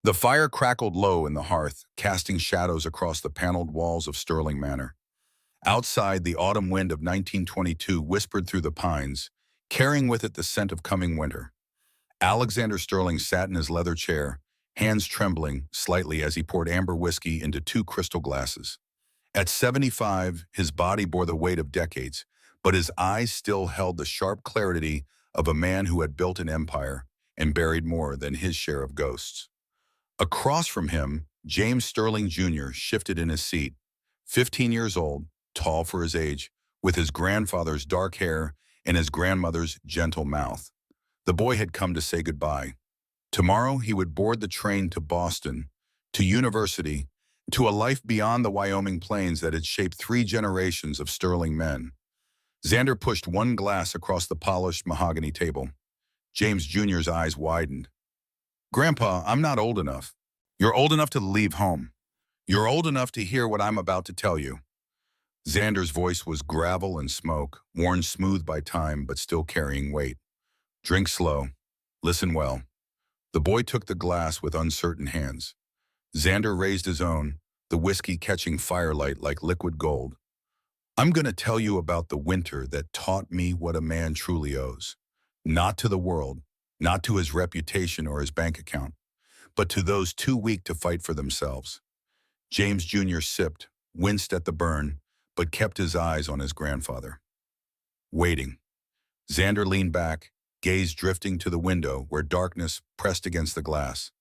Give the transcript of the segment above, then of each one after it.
The fire crackled low in the hearth, casting shadows across the paneled walls of Sterling Manor. Outside, the autumn wind of 1922 whispered through the pines, carrying with it the scent of coming winter. Alexander Sterling sat in his leather chair, hands trembling slightly as he poured amber whiskey into two crystal glasses. At 75, his body bore the weight of decades, but his eyes still held the sharp clarity of a man who had built an empire and buried more than his share of ghosts. Across from him, James Sterling Jr. shifted in his seat, 15 years old, tall for his age, with his grandfather's dark hair and his grandmother's gentle mouth. The boy had come to say goodbye. Tomorrow he would board the train to Boston, to university, to a life beyond the Wyoming plains that had shaped 3 generations of Sterling men. Xander pushed one glass across the polished mahogany table. James Jr.'s eyes widened. "Grandpa, I'm not old enough. You're old enough to leave home. You're old enough to hear what I'm about to tell you." Xander's voice was gravel and smoke, worn smooth by time but still carrying weight. "Drink slow. Listen well." The boy took the glass with uncertain hands. Xander raised his own, the whiskey catching firelight like liquid gold. "I'm going to tell you about the winter that taught me what a man truly owes. Not to the world, not to his reputation or his bank account, but to those too weak to fight for themselves." James Jr. sipped, winced at the burn, but kept his eyes on his grandfather. Waiting. Xander leaned back, gaze drifting to the window where darkness pressed against the glass.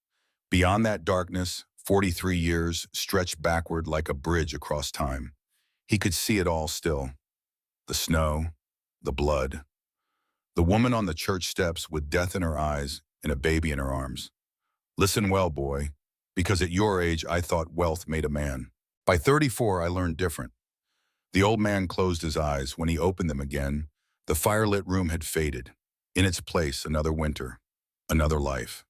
Beyond that darkness, 43 years stretched backward like a bridge across time. He could see it all still. The snow, the blood. The woman on the church steps with death in her eyes and a baby in her arms. "Listen well, boy, because at your age I thought wealth made a man. By 34 I learned different." The old man closed his eyes. When he opened them again, the firelit room had faded. In its place, another winter, another life.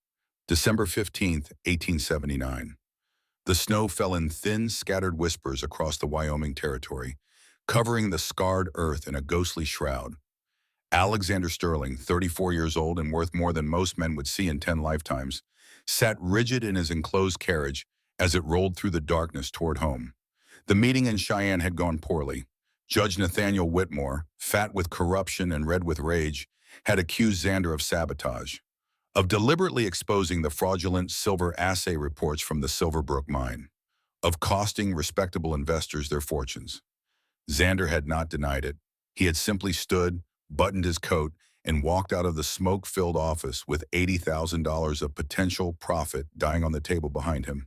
December 15th, 1879. The snow fell in thin, scattered whispers across the Wyoming territory, covering the scarred earth in a ghostly shroud. Alexander Sterling, 34 years old and worth more than most men would see in 10 lifetimes, sat rigid in his enclosed carriage as it rolled through the darkness toward home. The meeting in Cheyenne had gone poorly. Judge Nathaniel Whitmore, fat with corruption and red with rage, had accused Xander of sabotage, of deliberately exposing the fraudulent silver assay reports from the Silverbrook mine, of costing respectable investors their fortunes. Xander had not denied it. He had simply stood, buttoned his coat, and walked out of the smoke-filled office with $80,000 of potential profit dying on the table behind him.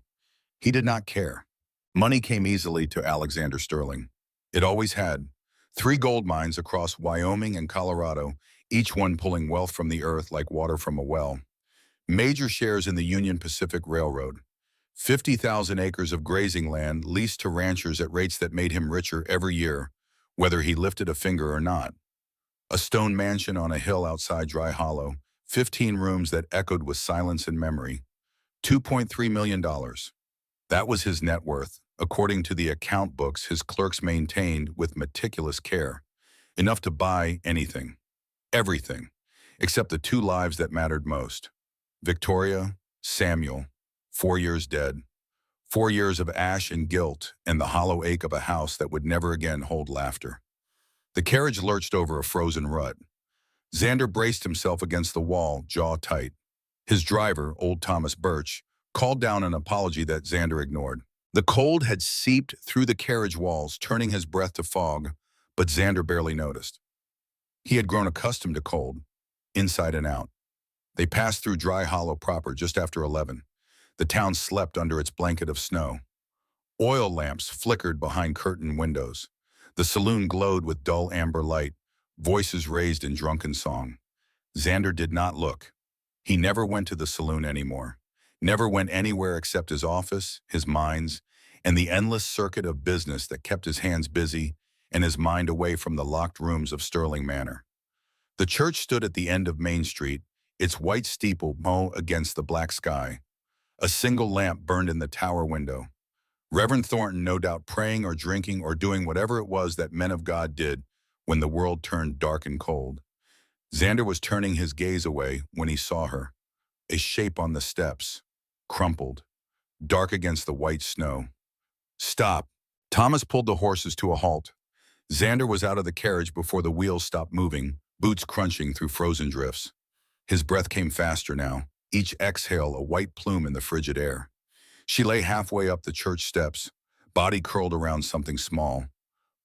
He did not care. Money came easily to Alexander Sterling. It always had. 3 gold mines across Wyoming and Colorado, each one pulling wealth from the earth like water from a well. Major shares in the Union Pacific Railroad. 50,000 acres of grazing land leased to ranchers at rates that made him richer every year, whether he lifted a finger or not. A stone mansion on a hill outside Dry Hollow, 15 rooms that echoed with silence and memory. $2.3 million. That was his net worth, according to the account books his clerks maintained with meticulous care. Enough to buy anything. Everything, except the 2 lives that mattered most. Victoria, Samuel, 4 years dead. 4 years of ash and guilt and the hollow ache of a house that would never again hold laughter. The carriage lurched over a frozen rut. Xander braced himself against the wall, jaw tight. His driver, old Thomas Birch, called down an apology that Xander ignored. The cold had seeped through the carriage walls, turning his breath to fog, but Xander barely noticed. He had grown accustomed to cold, inside and out. They passed through Dry Hollow proper just after 11. The town slept under its blanket of snow. Oil lamps flickered behind curtained windows. The saloon glowed with dull amber light, voices raised in drunken song. Xander did not look. He never went to the saloon anymore. Never went anywhere except his office, his mines, and the endless circuit of business that kept his hands busy and his mind away from the locked rooms of Sterling Manor. The church stood at the end of Main Street, its white steeple low against the black sky. A single lamp burned in the tower window. Reverend Thornton no doubt praying or drinking or doing whatever it was that men of God did when the world turned dark and cold. Xander was turning his gaze away when he saw her, a shape on the steps, crumpled, dark against the white snow. Stop. Thomas pulled the horses to a halt. Xander was out of the carriage before the wheels stopped moving, boots crunching through frozen drifts. His breath came faster now, each exhale a white plume in the frigid air. She lay halfway up the church steps, body curled around something small.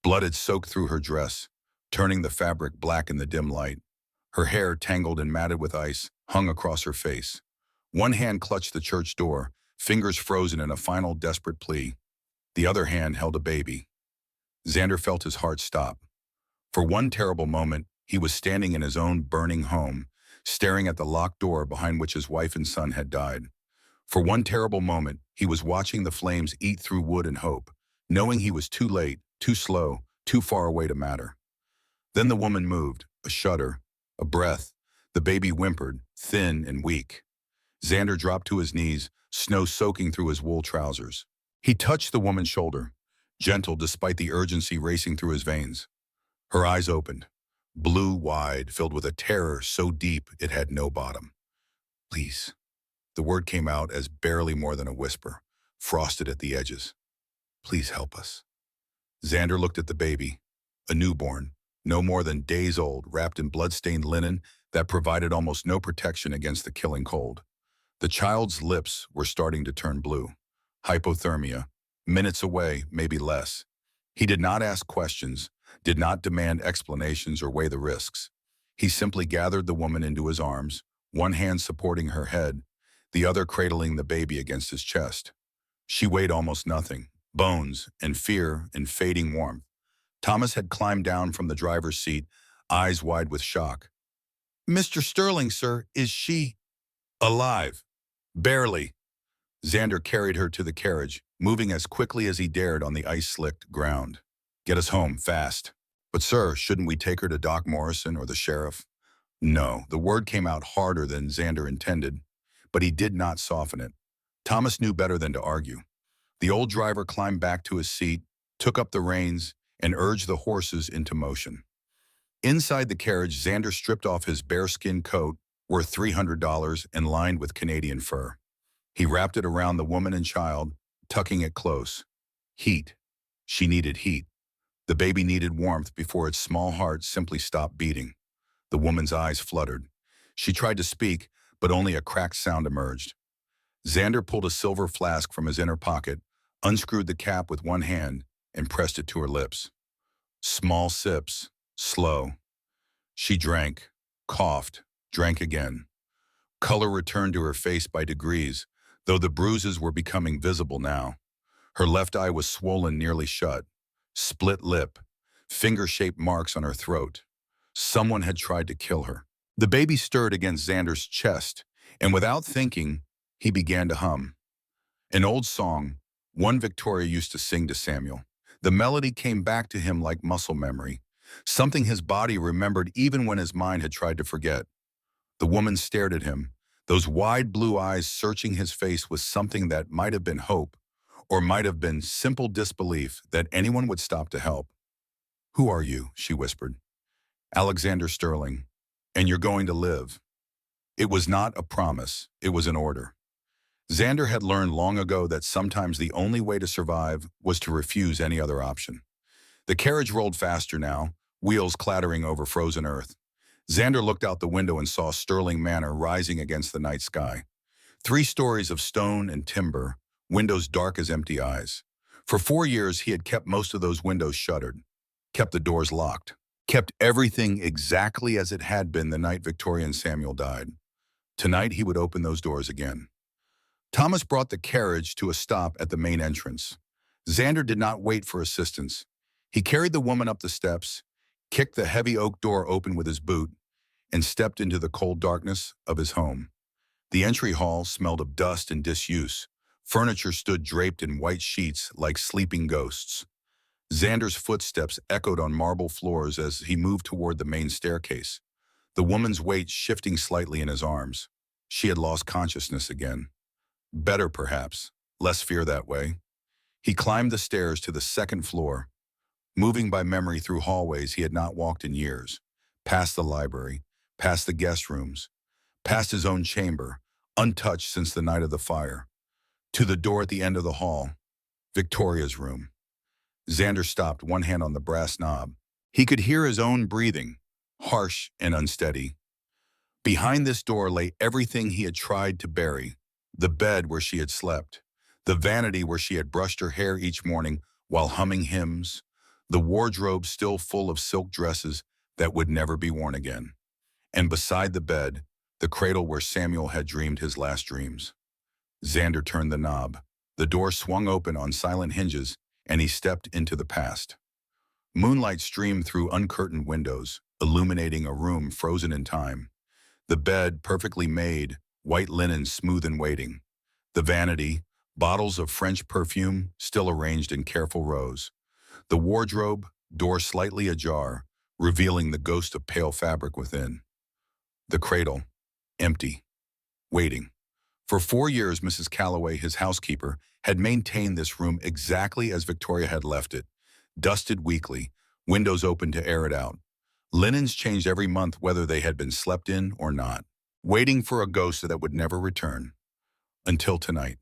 Blood had soaked through her dress, turning the fabric black in the dim light. Her hair, tangled and matted with ice, hung across her face. One hand clutched the church door, fingers frozen in a final desperate plea. The other hand held a baby. Xander felt his heart stop. For one terrible moment, he was standing in his own burning home, staring at the locked door behind which his wife and son had died. For one terrible moment, he was watching the flames eat through wood and hope, knowing he was too late, too slow, too far away to matter. Then the woman moved, a shudder, a breath. The baby whimpered, thin and weak. Xander dropped to his knees, snow soaking through his wool trousers. He touched the woman's shoulder, gentle despite the urgency racing through his veins. Her eyes opened, blue wide, filled with a terror so deep it had no bottom. Please. The word came out as barely more than a whisper, frosted at the edges. Please help us. Xander looked at the baby, a newborn, no more than days old, wrapped in blood-stained linen that provided almost no protection against the killing cold. The child's lips were starting to turn blue. Hypothermia. Minutes away, maybe less. He did not ask questions, did not demand explanations or weigh the risks. He simply gathered the woman into his arms, one hand supporting her head, the other cradling the baby against his chest. She weighed almost nothing, bones and fear and fading warmth. Thomas had climbed down from the driver's seat, eyes wide with shock. Mr. Sterling, sir, is she alive? Barely. Xander carried her to the carriage, moving as quickly as he dared on the ice-slicked ground. Get us home, fast. But sir, shouldn't we take her to Doc Morrison or the sheriff? No, the word came out harder than Xander intended, but he did not soften it. Thomas knew better than to argue. The old driver climbed back to his seat, took up the reins, and urged the horses into motion. Inside the carriage, Xander stripped off his bearskin coat, worth $300 and lined with Canadian fur. He wrapped it around the woman and child, tucking it close. Heat. She needed heat. The baby needed warmth before its small heart simply stopped beating. The woman's eyes fluttered. She tried to speak, but only a cracked sound emerged. Xander pulled a silver flask from his inner pocket, unscrewed the cap with one hand, and pressed it to her lips. Small sips, slow. She drank, coughed, drank again. Color returned to her face by degrees, though the bruises were becoming visible now. Her left eye was swollen nearly shut. Split lip, finger-shaped marks on her throat. Someone had tried to kill her. The baby stirred against Xander's chest, and without thinking, he began to hum. An old song, one Victoria used to sing to Samuel. The melody came back to him like muscle memory, something his body remembered even when his mind had tried to forget. The woman stared at him, those wide blue eyes searching his face with something that might have been hope, or might have been simple disbelief that anyone would stop to help. Who are you? She whispered. Alexander Sterling. And you're going to live. It was not a promise, it was an order. Xander had learned long ago that sometimes the only way to survive was to refuse any other option. The carriage rolled faster now, wheels clattering over frozen earth. Xander looked out the window and saw Sterling Manor rising against the night sky. 3 stories of stone and timber, windows dark as empty eyes. For 4 years, he had kept most of those windows shuttered, kept the doors locked, kept everything exactly as it had been the night Victoria and Samuel died. Tonight, he would open those doors again. Thomas brought the carriage to a stop at the main entrance. Xander did not wait for assistance. He carried the woman up the steps, kicked the heavy oak door open with his boot, and stepped into the cold darkness of his home. The entry hall smelled of dust and disuse. Furniture stood draped in white sheets like sleeping ghosts. Xander's footsteps echoed on marble floors as he moved toward the main staircase, the woman's weight shifting slightly in his arms. She had lost consciousness again. Better, perhaps. Less fear that way. He climbed the stairs to the 2nd floor, moving by memory through hallways he had not walked in years, past the library, past the guest rooms, past his own chamber, untouched since the night of the fire. To the door at the end of the hall, Victoria's room. Xander stopped, one hand on the brass knob. He could hear his own breathing, harsh and unsteady. Behind this door lay everything he had tried to bury. The bed where she had slept, the vanity where she had brushed her hair each morning while humming hymns, the wardrobe still full of silk dresses that would never be worn again. And beside the bed, the cradle where Samuel had dreamed his last dreams. Xander turned the knob. The door swung open on silent hinges, and he stepped into the past. Moonlight streamed through uncurtained windows, illuminating a room frozen in time. The bed, perfectly made, white linen smooth and waiting. The vanity, bottles of French perfume still arranged in careful rows. The wardrobe, door slightly ajar, revealing the ghost of pale fabric within. The cradle, empty, waiting. For 4 years, Mrs. Calloway, his housekeeper, had maintained this room exactly as Victoria had left it, dusted weekly, windows open to air it out. Linens changed every month whether they had been slept in or not, waiting for a ghost that would never return. Until tonight.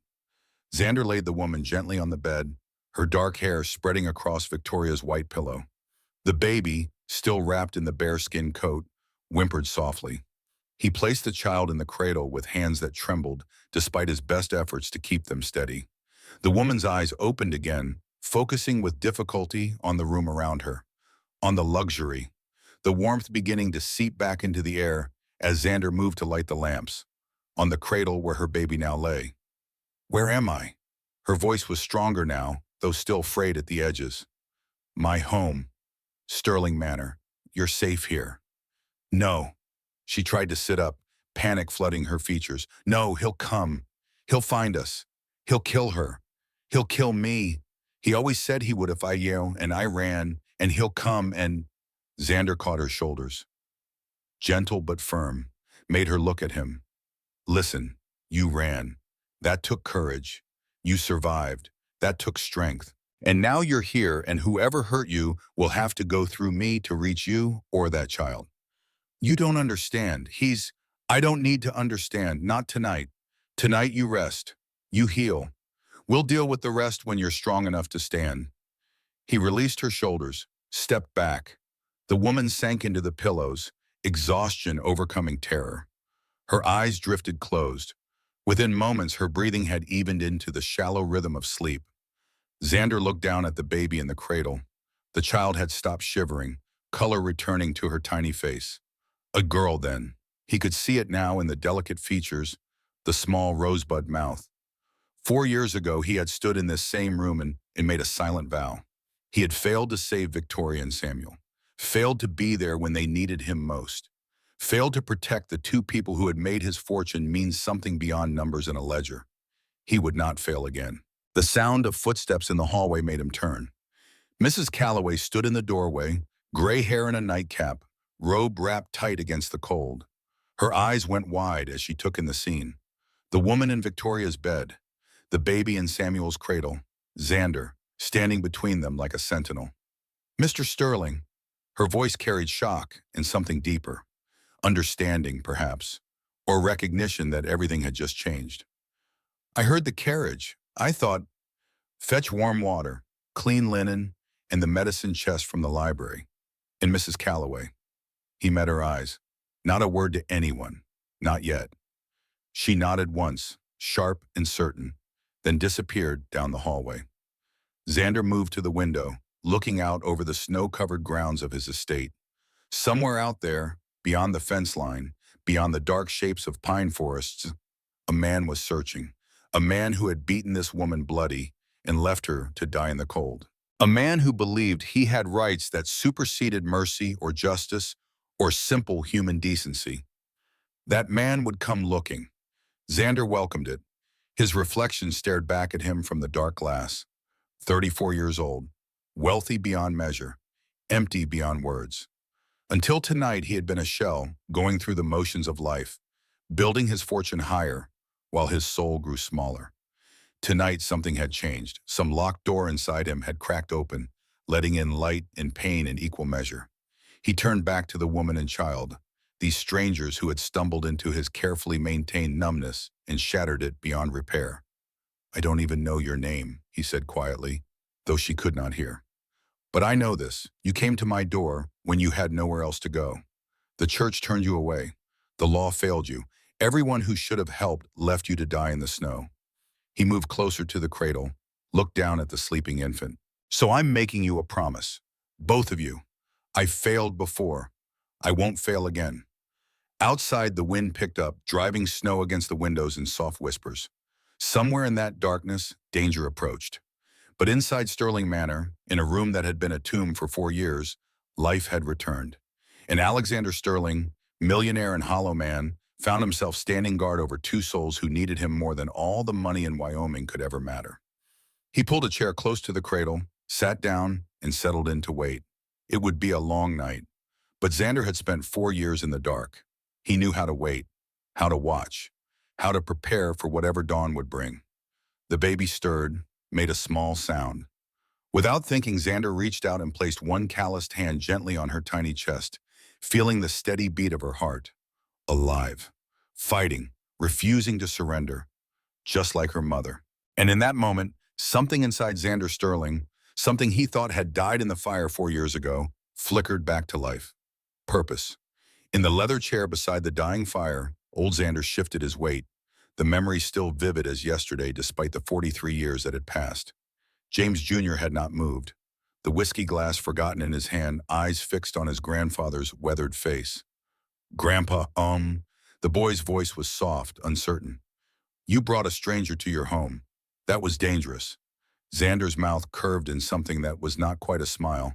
Xander laid the woman gently on the bed, her dark hair spreading across Victoria's white pillow. The baby, still wrapped in the bearskin coat, whimpered softly. He placed the child in the cradle with hands that trembled despite his best efforts to keep them steady. The woman's eyes opened again, focusing with difficulty on the room around her, on the luxury, the warmth beginning to seep back into the air as Xander moved to light the lamps, on the cradle where her baby now lay. "Where am I?" Her voice was stronger now, though still frayed at the edges. "My home. Sterling Manor. You're safe here." "No." She tried to sit up, panic flooding her features. "No, he'll come. He'll find us. He'll kill her. He'll kill me. He always said he would if I yelled, and I ran, and he'll come and—" Xander caught her shoulders. Gentle but firm, made her look at him. "Listen, you ran. That took courage. You survived. That took strength. And now you're here, and whoever hurt you will have to go through me to reach you or that child. You don't understand. I don't need to understand, not tonight. Tonight you rest. You heal. We'll deal with the rest when you're strong enough to stand." He released her shoulders, stepped back. The woman sank into the pillows, exhaustion overcoming terror. Her eyes drifted closed. Within moments, her breathing had evened into the shallow rhythm of sleep. Xander looked down at the baby in the cradle. The child had stopped shivering, color returning to her tiny face. A girl, then. He could see it now in the delicate features, the small rosebud mouth. 4 years ago, he had stood in this same room and made a silent vow. He had failed to save Victoria and Samuel, failed to be there when they needed him most, failed to protect the two people who had made his fortune mean something beyond numbers in a ledger. He would not fail again. The sound of footsteps in the hallway made him turn. Mrs. Calloway stood in the doorway, gray hair in a nightcap, robe wrapped tight against the cold. Her eyes went wide as she took in the scene. The woman in Victoria's bed, the baby in Samuel's cradle, Xander, standing between them like a sentinel. "Mr. Sterling." Her voice carried shock and something deeper. Understanding, perhaps, or recognition that everything had just changed. "I heard the carriage. I thought—" "Fetch warm water, clean linen, and the medicine chest from the library." "And Mrs. Calloway." He met her eyes. Not a word to anyone. Not yet. She nodded once, sharp and certain, then disappeared down the hallway. Xander moved to the window, looking out over the snow-covered grounds of his estate. Somewhere out there, beyond the fence line, beyond the dark shapes of pine forests, a man was searching. A man who had beaten this woman bloody and left her to die in the cold. A man who believed he had rights that superseded mercy or justice or simple human decency. That man would come looking. Xander welcomed it. His reflection stared back at him from the dark glass. 34 years old, wealthy beyond measure, empty beyond words. Until tonight, he had been a shell, going through the motions of life, building his fortune higher, while his soul grew smaller. Tonight, something had changed. Some locked door inside him had cracked open, letting in light and pain in equal measure. He turned back to the woman and child, these strangers who had stumbled into his carefully maintained numbness and shattered it beyond repair. I don't even know your name, he said quietly, though she could not hear. But I know this. You came to my door when you had nowhere else to go. The church turned you away. The law failed you. Everyone who should have helped left you to die in the snow. He moved closer to the cradle, looked down at the sleeping infant. So I'm making you a promise. Both of you. I failed before. I won't fail again. Outside, the wind picked up, driving snow against the windows in soft whispers. Somewhere in that darkness, danger approached. But inside Sterling Manor, in a room that had been a tomb for 4 years, life had returned. And Alexander Sterling, millionaire and hollow man, found himself standing guard over two souls who needed him more than all the money in Wyoming could ever matter. He pulled a chair close to the cradle, sat down, and settled in to wait. It would be a long night. But Xander had spent 4 years in the dark. He knew how to wait, how to watch, how to prepare for whatever dawn would bring. The baby stirred, made a small sound. Without thinking, Xander reached out and placed one calloused hand gently on her tiny chest, feeling the steady beat of her heart. Alive, fighting, refusing to surrender, just like her mother. And in that moment, something inside Xander Sterling, something he thought had died in the fire 4 years ago, flickered back to life. Purpose. In the leather chair beside the dying fire, old Xander shifted his weight, the memory still vivid as yesterday despite the 43 years that had passed. James Jr. had not moved, the whiskey glass forgotten in his hand, eyes fixed on his grandfather's weathered face. Grandpa, the boy's voice was soft, uncertain. You brought a stranger to your home. That was dangerous. Xander's mouth curved in something that was not quite a smile.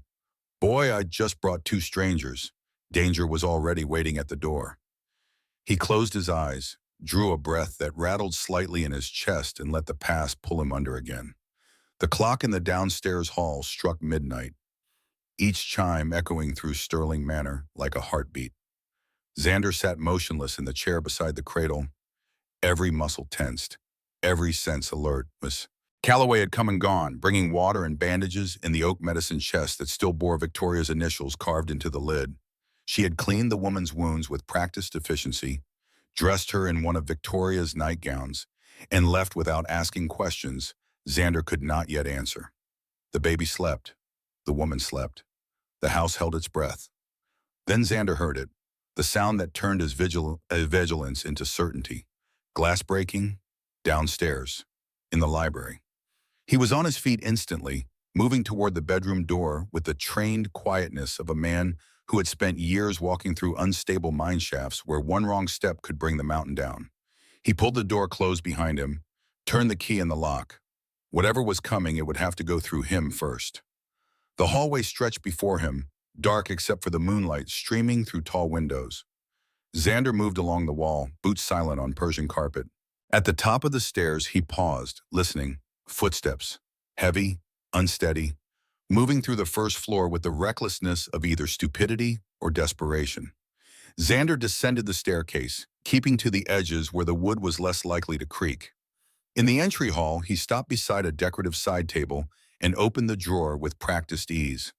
Boy, I just brought two strangers. Danger was already waiting at the door. He closed his eyes, drew a breath that rattled slightly in his chest and let the past pull him under again. The clock in the downstairs hall struck midnight, each chime echoing through Sterling Manor like a heartbeat. Xander sat motionless in the chair beside the cradle, every muscle tensed, every sense alert. Calloway had come and gone, bringing water and bandages in the oak medicine chest that still bore Victoria's initials carved into the lid. She had cleaned the woman's wounds with practiced efficiency, dressed her in one of Victoria's nightgowns, and left without asking questions Xander could not yet answer. The baby slept. The woman slept. The house held its breath. Then Xander heard it, the sound that turned his vigilance into certainty. Glass breaking, downstairs, in the library. He was on his feet instantly, moving toward the bedroom door with the trained quietness of a man who had spent years walking through unstable mine shafts where one wrong step could bring the mountain down. He pulled the door closed behind him, turned the key in the lock. Whatever was coming, it would have to go through him first. The hallway stretched before him, dark except for the moonlight streaming through tall windows. Xander moved along the wall, boots silent on Persian carpet. At the top of the stairs, he paused, listening. Footsteps, heavy, unsteady, moving through the first floor with the recklessness of either stupidity or desperation. Xander descended the staircase, keeping to the edges where the wood was less likely to creak. In the entry hall, he stopped beside a decorative side table and opened the drawer with practiced ease.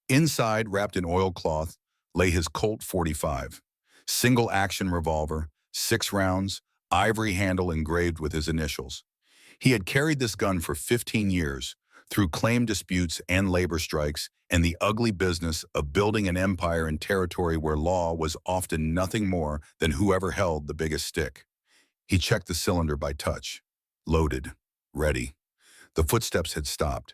Inside, wrapped in oilcloth, lay his Colt .45, single-action revolver, 6 rounds, ivory handle engraved with his initials. He had carried this gun for 15 years, through claim disputes and labor strikes, and the ugly business of building an empire in territory where law was often nothing more than whoever held the biggest stick. He checked the cylinder by touch. Loaded. Ready. The footsteps had stopped.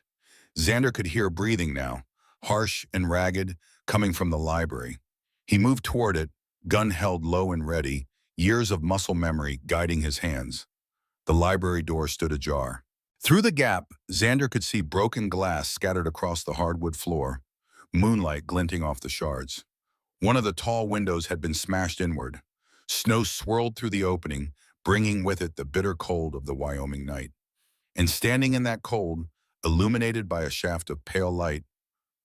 Xander could hear breathing now, harsh and ragged, coming from the library. He moved toward it, gun held low and ready, years of muscle memory guiding his hands. The library door stood ajar. Through the gap, Xander could see broken glass scattered across the hardwood floor, moonlight glinting off the shards. One of the tall windows had been smashed inward. Snow swirled through the opening, bringing with it the bitter cold of the Wyoming night. And standing in that cold, illuminated by a shaft of pale light,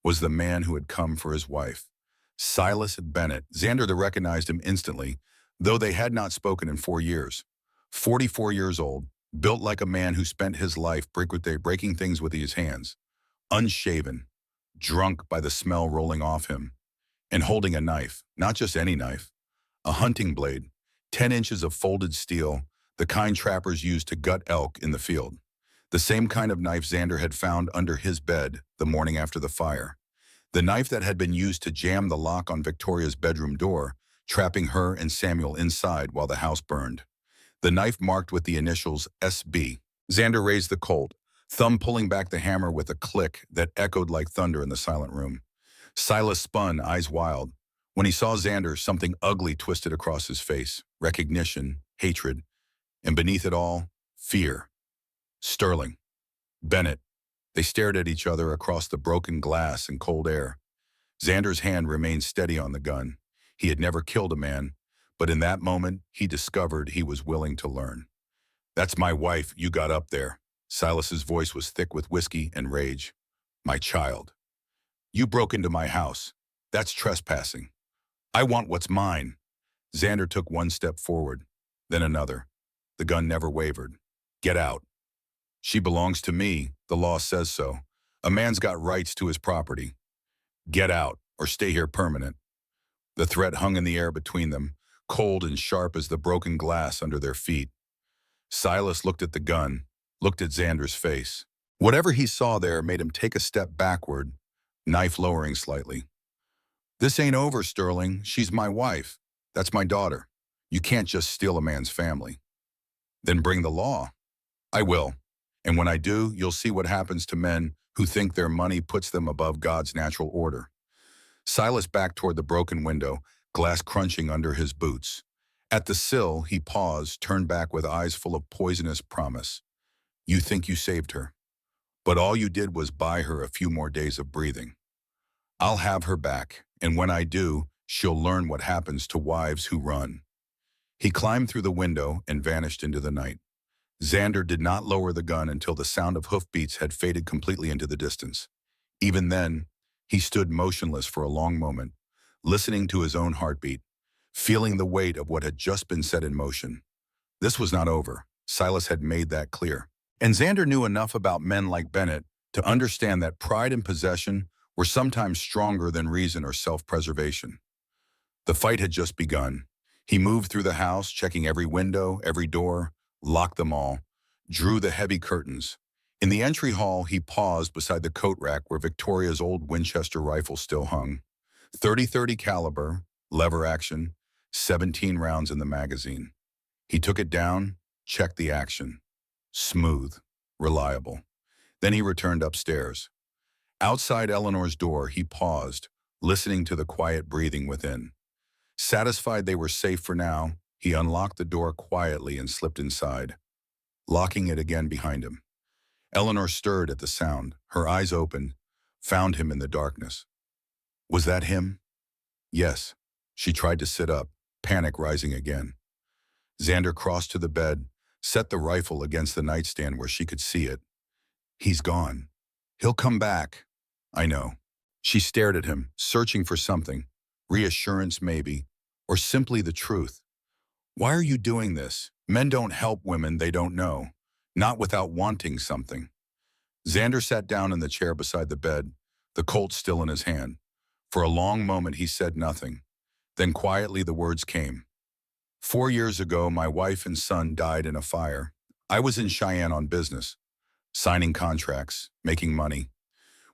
was the man who had come for his wife. Silas Bennett. Xander recognized him instantly, though they had not spoken in 4 years. 44 years old, built like a man who spent his life breaking things with his hands, unshaven, drunk by the smell rolling off him, and holding a knife, not just any knife, a hunting blade, 10 inches of folded steel, the kind trappers used to gut elk in the field. The same kind of knife Xander had found under his bed the morning after the fire. The knife that had been used to jam the lock on Victoria's bedroom door, trapping her and Samuel inside while the house burned. The knife marked with the initials SB. Xander raised the Colt, thumb pulling back the hammer with a click that echoed like thunder in the silent room. Silas spun, eyes wild. When he saw Xander, something ugly twisted across his face. Recognition, hatred, and beneath it all, fear. Sterling. Bennett. They stared at each other across the broken glass and cold air. Xander's hand remained steady on the gun. He had never killed a man, but in that moment, he discovered he was willing to learn. "That's my wife you got up there." Silas's voice was thick with whiskey and rage. "My child. You broke into my house. That's trespassing. I want what's mine." Xander took one step forward, then another. The gun never wavered. "Get out." "She belongs to me. The law says so. A man's got rights to his property. Get out, or stay here permanent." The threat hung in the air between them, cold and sharp as the broken glass under their feet. Silas looked at the gun, looked at Xander's face. Whatever he saw there made him take a step backward, knife lowering slightly. "This ain't over, Sterling. She's my wife. That's my daughter. You can't just steal a man's family." "Then bring the law." "I will. And when I do, you'll see what happens to men who think their money puts them above God's natural order." Silas backed toward the broken window, glass crunching under his boots. At the sill, he paused, turned back with eyes full of poisonous promise. "You think you saved her, but all you did was buy her a few more days of breathing. I'll have her back, and when I do, she'll learn what happens to wives who run." He climbed through the window and vanished into the night. Xander did not lower the gun until the sound of hoofbeats had faded completely into the distance. Even then, he stood motionless for a long moment, listening to his own heartbeat, feeling the weight of what had just been set in motion. This was not over. Silas had made that clear. And Xander knew enough about men like Bennett to understand that pride and possession were sometimes stronger than reason or self-preservation. The fight had just begun. He moved through the house, checking every window, every door, locked them all, drew the heavy curtains. In the entry hall, he paused beside the coat rack where Victoria's old Winchester rifle still hung. 30-30 caliber, lever action, 17 rounds in the magazine. He took it down, checked the action. Smooth, reliable. Then he returned upstairs. Outside Eleanor's door, he paused, listening to the quiet breathing within. Satisfied they were safe for now, he unlocked the door quietly and slipped inside, locking it again behind him. Eleanor stirred at the sound. Her eyes opened, found him in the darkness. Was that him? Yes. She tried to sit up, panic rising again. Xander crossed to the bed, set the rifle against the nightstand where she could see it. He's gone. He'll come back. I know. She stared at him, searching for something. Reassurance, maybe, or simply the truth. Why are you doing this? Men don't help women they don't know, not without wanting something. Xander sat down in the chair beside the bed, the Colt still in his hand. For a long moment he said nothing. Then quietly the words came. 4 years ago, my wife and son died in a fire. I was in Cheyenne on business, signing contracts, making money.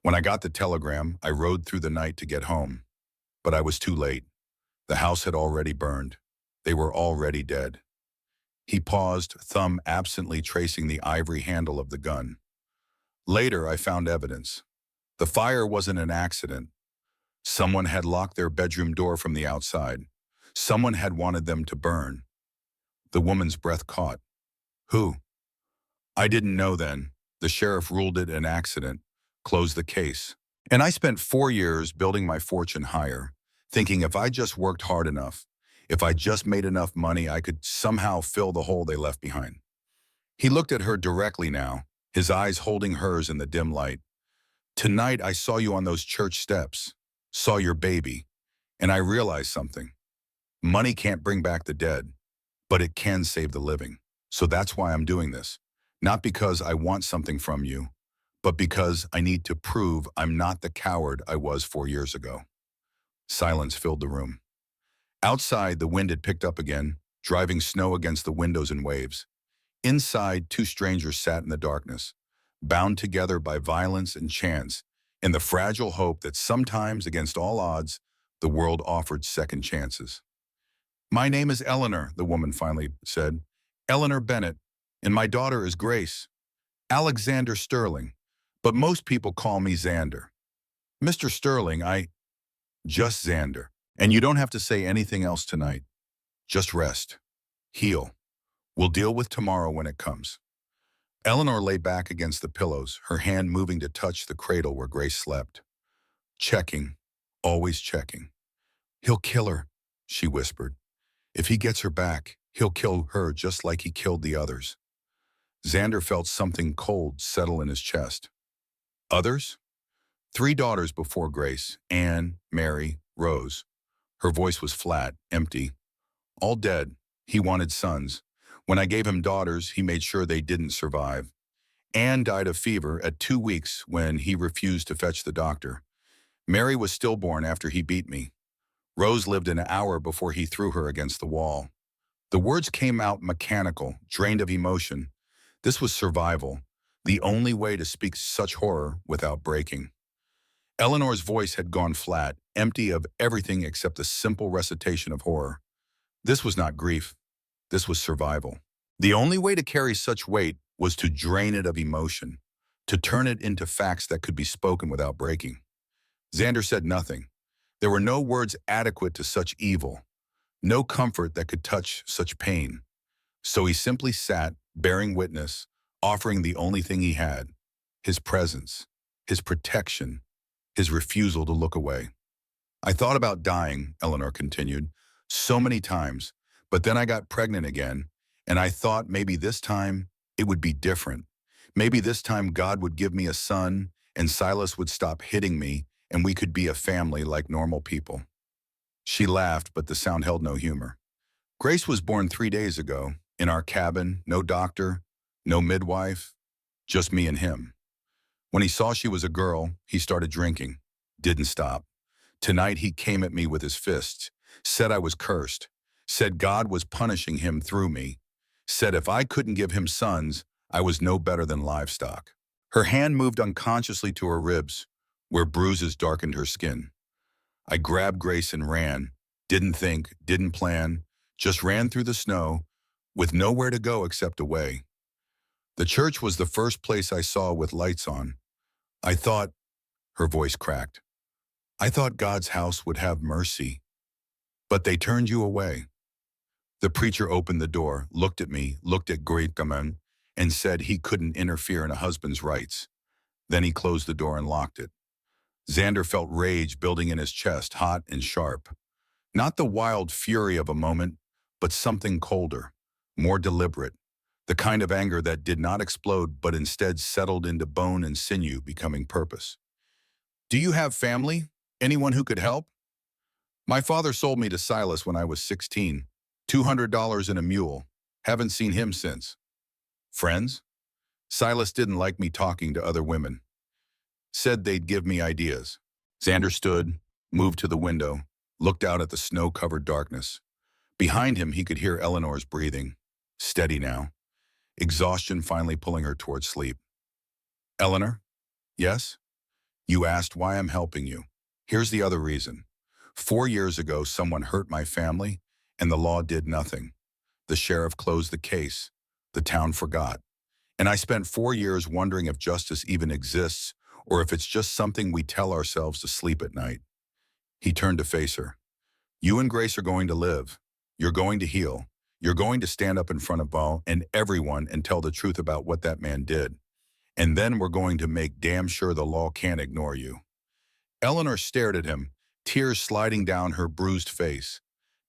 When I got the telegram, I rode through the night to get home. But I was too late. The house had already burned. They were already dead. He paused, thumb absently tracing the ivory handle of the gun. Later, I found evidence. The fire wasn't an accident. Someone had locked their bedroom door from the outside. Someone had wanted them to burn. The woman's breath caught. Who? I didn't know then. The sheriff ruled it an accident, closed the case. And I spent 4 years building my fortune higher, thinking if I just worked hard enough, if I just made enough money, I could somehow fill the hole they left behind. He looked at her directly now, his eyes holding hers in the dim light. Tonight I saw you on those church steps, saw your baby, and I realized something. Money can't bring back the dead, but it can save the living. So that's why I'm doing this. Not because I want something from you, but because I need to prove I'm not the coward I was 4 years ago. Silence filled the room. Outside, the wind had picked up again, driving snow against the windows in waves. Inside, 2 strangers sat in the darkness. bound together by violence and chance, in the fragile hope that sometimes, against all odds, the world offered second chances. "My name is Eleanor," the woman finally said. "Eleanor Bennett, and my daughter is Grace. Alexander Sterling, but most people call me Xander. Mr. Sterling, just Xander. And you don't have to say anything else tonight. Just rest. Heal. We'll deal with tomorrow when it comes." Eleanor lay back against the pillows, her hand moving to touch the cradle where Grace slept. Checking. Always checking. "He'll kill her," she whispered. "If he gets her back, he'll kill her just like he killed the others." Xander felt something cold settle in his chest. Others? 3 daughters before Grace: Anne, Mary, Rose. Her voice was flat, empty. All dead. He wanted sons. When I gave him daughters, he made sure they didn't survive. Anne died of fever at 2 weeks when he refused to fetch the doctor. Mary was stillborn after he beat me. Rose lived an hour before he threw her against the wall. The words came out mechanical, drained of emotion. This was survival, the only way to speak such horror without breaking. Eleanor's voice had gone flat, empty of everything except the simple recitation of horror. This was not grief. This was survival. The only way to carry such weight was to drain it of emotion, to turn it into facts that could be spoken without breaking. Xander said nothing. There were no words adequate to such evil, no comfort that could touch such pain. So he simply sat, bearing witness, offering the only thing he had: his presence, his protection, his refusal to look away. "I thought about dying," Eleanor continued, "so many times, but then I got pregnant again, and I thought maybe this time it would be different. Maybe this time God would give me a son, and Silas would stop hitting me, and we could be a family like normal people." She laughed, but the sound held no humor. "Grace was born 3 days ago, in our cabin, no doctor, no midwife, just me and him. When he saw she was a girl, he started drinking. Didn't stop. Tonight he came at me with his fists, said I was cursed, said God was punishing him through me, said if I couldn't give him sons, I was no better than livestock." Her hand moved unconsciously to her ribs, where bruises darkened her skin. I grabbed Grace and ran. Didn't think, didn't plan, just ran through the snow, with nowhere to go except away. The church was the first place I saw with lights on. I thought, her voice cracked, I thought God's house would have mercy. But they turned you away. The preacher opened the door, looked at me, looked at Greatgaman, and said he couldn't interfere in a husband's rights. Then he closed the door and locked it. Xander felt rage building in his chest, hot and sharp. Not the wild fury of a moment, but something colder, more deliberate, the kind of anger that did not explode but instead settled into bone and sinew, becoming purpose. "Do you have family? Anyone who could help?" "My father sold me to Silas when I was 16. $200 and a mule. Haven't seen him since." "Friends?" "Silas didn't like me talking to other women. Said they'd give me ideas." Xander stood, moved to the window, looked out at the snow-covered darkness. Behind him, he could hear Eleanor's breathing, steady now, exhaustion finally pulling her towards sleep. "Eleanor?" "Yes?" "You asked why I'm helping you. Here's the other reason. 4 years ago, someone hurt my family, and the law did nothing. The sheriff closed the case. The town forgot. And I spent 4 years wondering if justice even exists, or if it's just something we tell ourselves to sleep at night." He turned to face her. "You and Grace are going to live. You're going to heal. You're going to stand up in front of all and everyone and tell the truth about what that man did. And then we're going to make damn sure the law can't ignore you." Eleanor stared at him, tears sliding down her bruised face.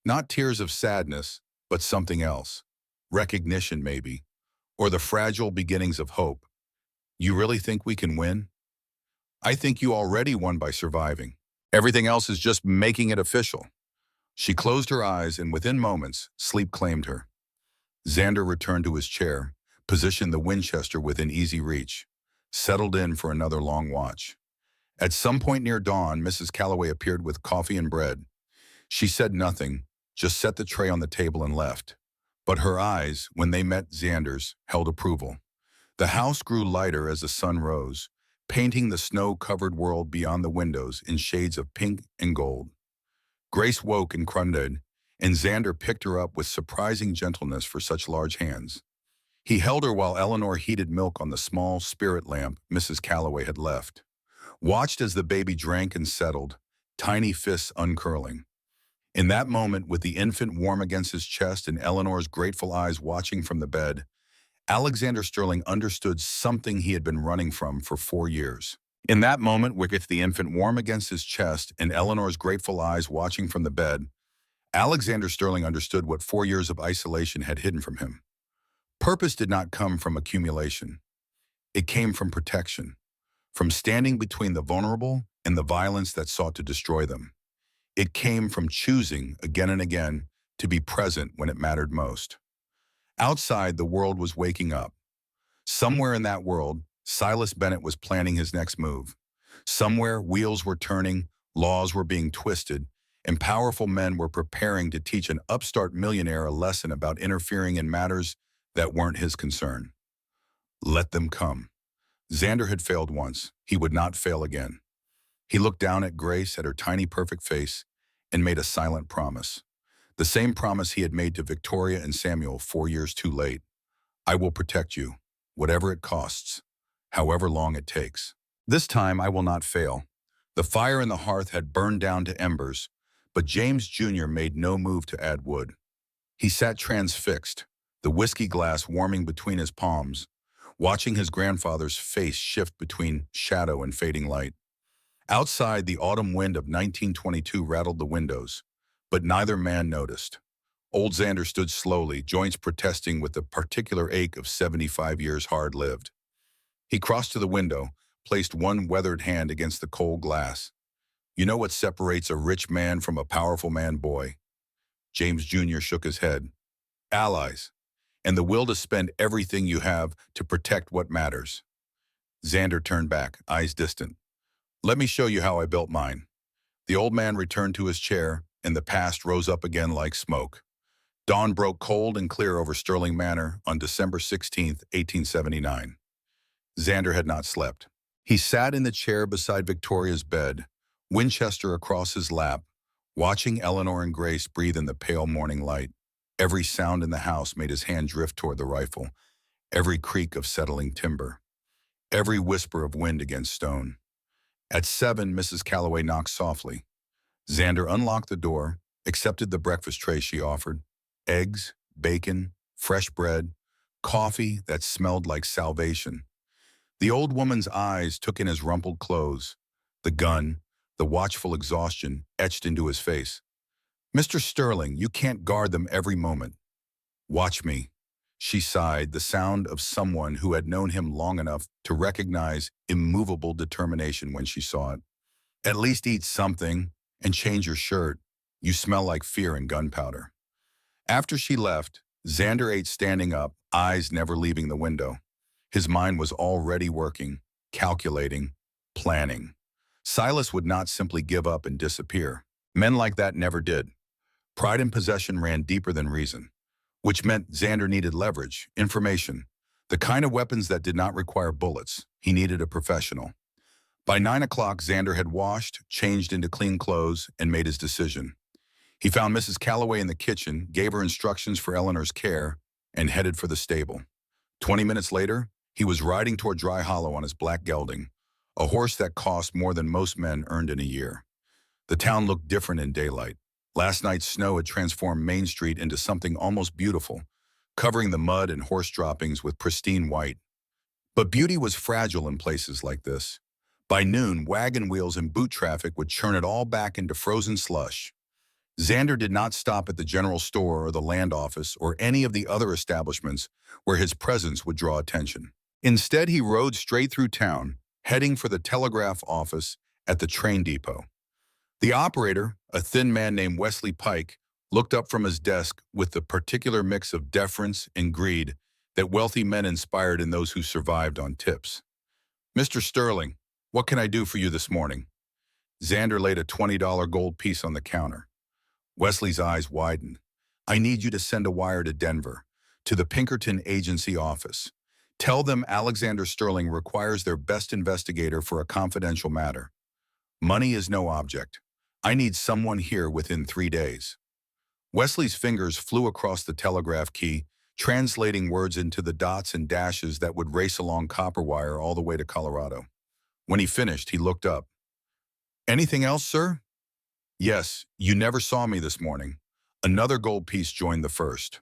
Not tears of sadness, but something else. Recognition, maybe. Or the fragile beginnings of hope. "You really think we can win?" "I think you already won by surviving. Everything else is just making it official." She closed her eyes, and within moments, sleep claimed her. Xander returned to his chair, positioned the Winchester within easy reach, settled in for another long watch. At some point near dawn, Mrs. Calloway appeared with coffee and bread. She said nothing, just set the tray on the table and left. But her eyes, when they met Xander's, held approval. The house grew lighter as the sun rose, painting the snow-covered world beyond the windows in shades of pink and gold. Grace woke and crunded, and Xander picked her up with surprising gentleness for such large hands. He held her while Eleanor heated milk on the small spirit lamp Mrs. Calloway had left, watched as the baby drank and settled, tiny fists uncurling. In that moment, with the infant warm against his chest and Eleanor's grateful eyes watching from the bed, Alexander Sterling understood something he had been running from for 4 years. In that moment, with the infant warm against his chest and Eleanor's grateful eyes watching from the bed, Alexander Sterling understood what 4 years of isolation had hidden from him. Purpose did not come from accumulation. It came from protection, from standing between the vulnerable and the violence that sought to destroy them. It came from choosing, again and again, to be present when it mattered most. Outside, the world was waking up. Somewhere in that world, Silas Bennett was planning his next move. Somewhere, wheels were turning, laws were being twisted, and powerful men were preparing to teach an upstart millionaire a lesson about interfering in matters that weren't his concern. Let them come. Xander had failed once. He would not fail again. He looked down at Grace, at her tiny, perfect face, and made a silent promise. The same promise he had made to Victoria and Samuel 4 years too late. I will protect you, whatever it costs, however long it takes. This time I will not fail. The fire in the hearth had burned down to embers, but James Jr. made no move to add wood. He sat transfixed, the whiskey glass warming between his palms, watching his grandfather's face shift between shadow and fading light. Outside, the autumn wind of 1922 rattled the windows, but neither man noticed. Old Xander stood slowly, joints protesting with the particular ache of 75 years hard-lived. He crossed to the window, placed one weathered hand against the cold glass. You know what separates a rich man from a powerful man, boy? James Jr. shook his head. Allies, and the will to spend everything you have to protect what matters. Xander turned back, eyes distant. Let me show you how I built mine. The old man returned to his chair, and the past rose up again like smoke. Dawn broke cold and clear over Sterling Manor on December 16, 1879. Xander had not slept. He sat in the chair beside Victoria's bed, Winchester across his lap, watching Eleanor and Grace breathe in the pale morning light. Every sound in the house made his hand drift toward the rifle, every creak of settling timber, every whisper of wind against stone. At 7, Mrs. Calloway knocked softly. Xander unlocked the door, accepted the breakfast tray she offered. Eggs, bacon, fresh bread, coffee that smelled like salvation. The old woman's eyes took in his rumpled clothes, the gun, the watchful exhaustion etched into his face. Mr. Sterling, you can't guard them every moment. Watch me. She sighed, the sound of someone who had known him long enough to recognize immovable determination when she saw it. At least eat something and change your shirt. You smell like fear and gunpowder. After she left, Xander ate standing up, eyes never leaving the window. His mind was already working, calculating, planning. Silas would not simply give up and disappear. Men like that never did. Pride and possession ran deeper than reason, which meant Xander needed leverage, information, the kind of weapons that did not require bullets. He needed a professional. By 9 o'clock, Xander had washed, changed into clean clothes, and made his decision. He found Mrs. Calloway in the kitchen, gave her instructions for Eleanor's care, and headed for the stable. 20 minutes later, he was riding toward Dry Hollow on his black gelding, a horse that cost more than most men earned in a year. The town looked different in daylight. Last night's snow had transformed Main Street into something almost beautiful, covering the mud and horse droppings with pristine white. But beauty was fragile in places like this. By noon, wagon wheels and boot traffic would churn it all back into frozen slush. Xander did not stop at the general store or the land office or any of the other establishments where his presence would draw attention. Instead, he rode straight through town, heading for the telegraph office at the train depot. The operator, a thin man named Wesley Pike, looked up from his desk with the particular mix of deference and greed that wealthy men inspired in those who survived on tips. Mr. Sterling, what can I do for you this morning? Xander laid a $20 gold piece on the counter. Wesley's eyes widened. I need you to send a wire to Denver, to the Pinkerton agency office. Tell them Alexander Sterling requires their best investigator for a confidential matter. Money is no object. I need someone here within 3 days. Wesley's fingers flew across the telegraph key, translating words into the dots and dashes that would race along copper wire all the way to Colorado. When he finished, he looked up. Anything else, sir? Yes, you never saw me this morning. Another gold piece joined the first.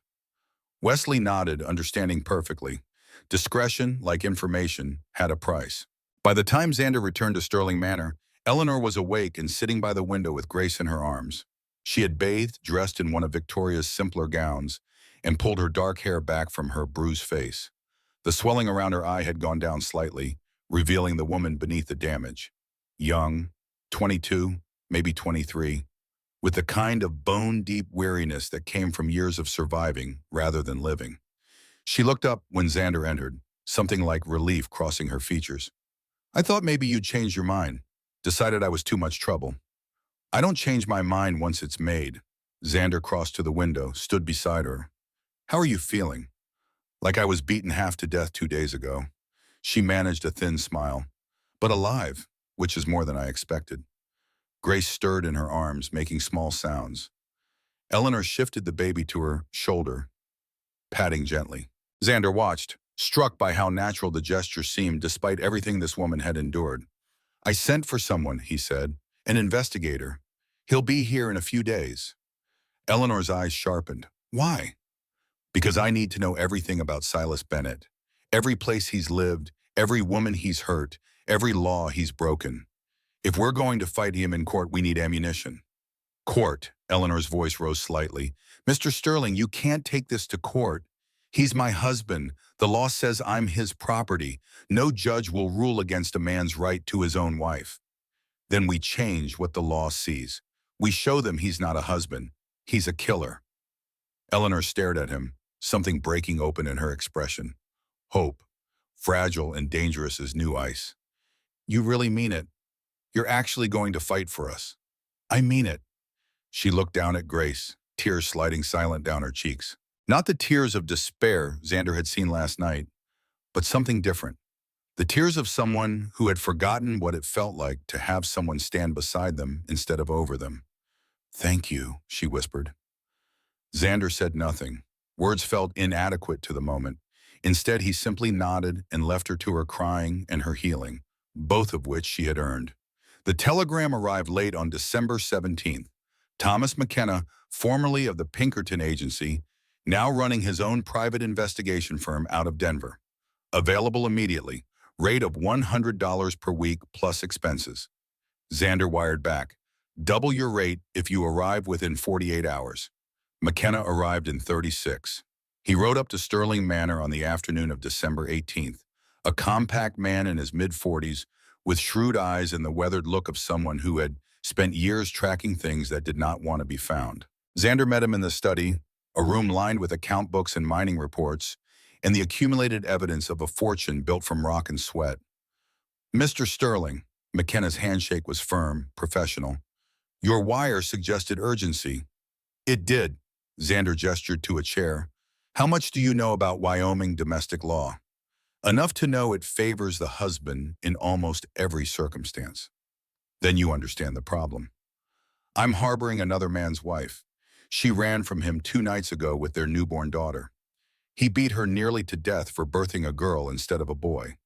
Wesley nodded, understanding perfectly. Discretion, like information, had a price. By the time Xander returned to Sterling Manor, Eleanor was awake and sitting by the window with Grace in her arms. She had bathed, dressed in one of Victoria's simpler gowns, and pulled her dark hair back from her bruised face. The swelling around her eye had gone down slightly, revealing the woman beneath the damage. Young, 22, maybe 23, with the kind of bone-deep weariness that came from years of surviving rather than living. She looked up when Xander entered, something like relief crossing her features. I thought maybe you'd changed your mind, decided I was too much trouble. I don't change my mind once it's made. Xander crossed to the window, stood beside her. How are you feeling? Like I was beaten half to death 2 days ago. She managed a thin smile. But alive, which is more than I expected. Grace stirred in her arms, making small sounds. Eleanor shifted the baby to her shoulder, patting gently. Xander watched, struck by how natural the gesture seemed despite everything this woman had endured. I sent for someone, he said, an investigator. He'll be here in a few days. Eleanor's eyes sharpened. Why? Because I need to know everything about Silas Bennett. Every place he's lived, every woman he's hurt, every law he's broken. If we're going to fight him in court, we need ammunition. Court, Eleanor's voice rose slightly. Mr. Sterling, you can't take this to court. He's my husband. The law says I'm his property. No judge will rule against a man's right to his own wife. Then we change what the law sees. We show them he's not a husband. He's a killer. Eleanor stared at him, something breaking open in her expression. Hope, fragile and dangerous as new ice. You really mean it? You're actually going to fight for us? I mean it. She looked down at Grace, tears sliding silent down her cheeks. Not the tears of despair Xander had seen last night, but something different. The tears of someone who had forgotten what it felt like to have someone stand beside them instead of over them. Thank you, she whispered. Xander said nothing. Words felt inadequate to the moment. Instead, he simply nodded and left her to her crying and her healing, both of which she had earned. The telegram arrived late on December 17th. Thomas McKenna, formerly of the Pinkerton Agency, now running his own private investigation firm out of Denver. Available immediately. Rate of $100 per week plus expenses. Xander wired back. Double your rate if you arrive within 48 hours. McKenna arrived in 36. He rode up to Sterling Manor on the afternoon of December 18th, a compact man in his mid-40s with shrewd eyes and the weathered look of someone who had spent years tracking things that did not want to be found. Xander met him in the study, a room lined with account books and mining reports, and the accumulated evidence of a fortune built from rock and sweat. Mr. Sterling, McKenna's handshake was firm, professional. Your wire suggested urgency. It did. Xander gestured to a chair. How much do you know about Wyoming domestic law? Enough to know it favors the husband in almost every circumstance. Then you understand the problem. I'm harboring another man's wife. She ran from him 2 nights ago with their newborn daughter. He beat her nearly to death for birthing a girl instead of a boy.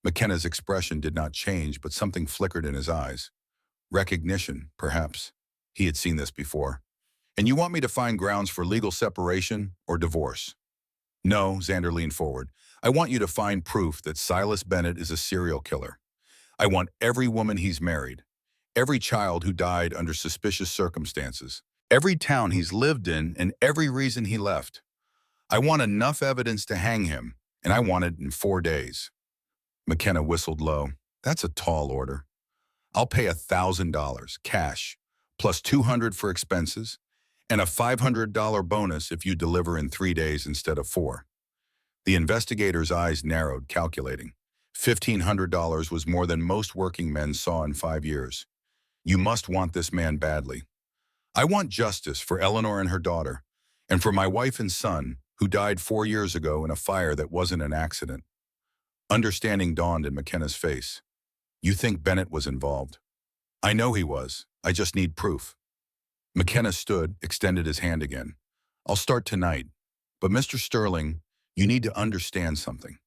McKenna's expression did not change, but something flickered in his eyes. Recognition, perhaps. He had seen this before. And you want me to find grounds for legal separation or divorce? No, Xander leaned forward. I want you to find proof that Silas Bennett is a serial killer. I want every woman he's married, every child who died under suspicious circumstances, every town he's lived in, and every reason he left. I want enough evidence to hang him, and I want it in 4 days. McKenna whistled low. That's a tall order. I'll pay $1,000, cash, plus $200 for expenses, and a $500 bonus if you deliver in 3 days instead of 4. The investigator's eyes narrowed, calculating. $1,500 was more than most working men saw in 5 years. You must want this man badly. I want justice for Eleanor and her daughter, and for my wife and son, who died 4 years ago in a fire that wasn't an accident. Understanding dawned in McKenna's face. You think Bennett was involved? I know he was. I just need proof. McKenna stood, extended his hand again. I'll start tonight. But Mr. Sterling, you need to understand something.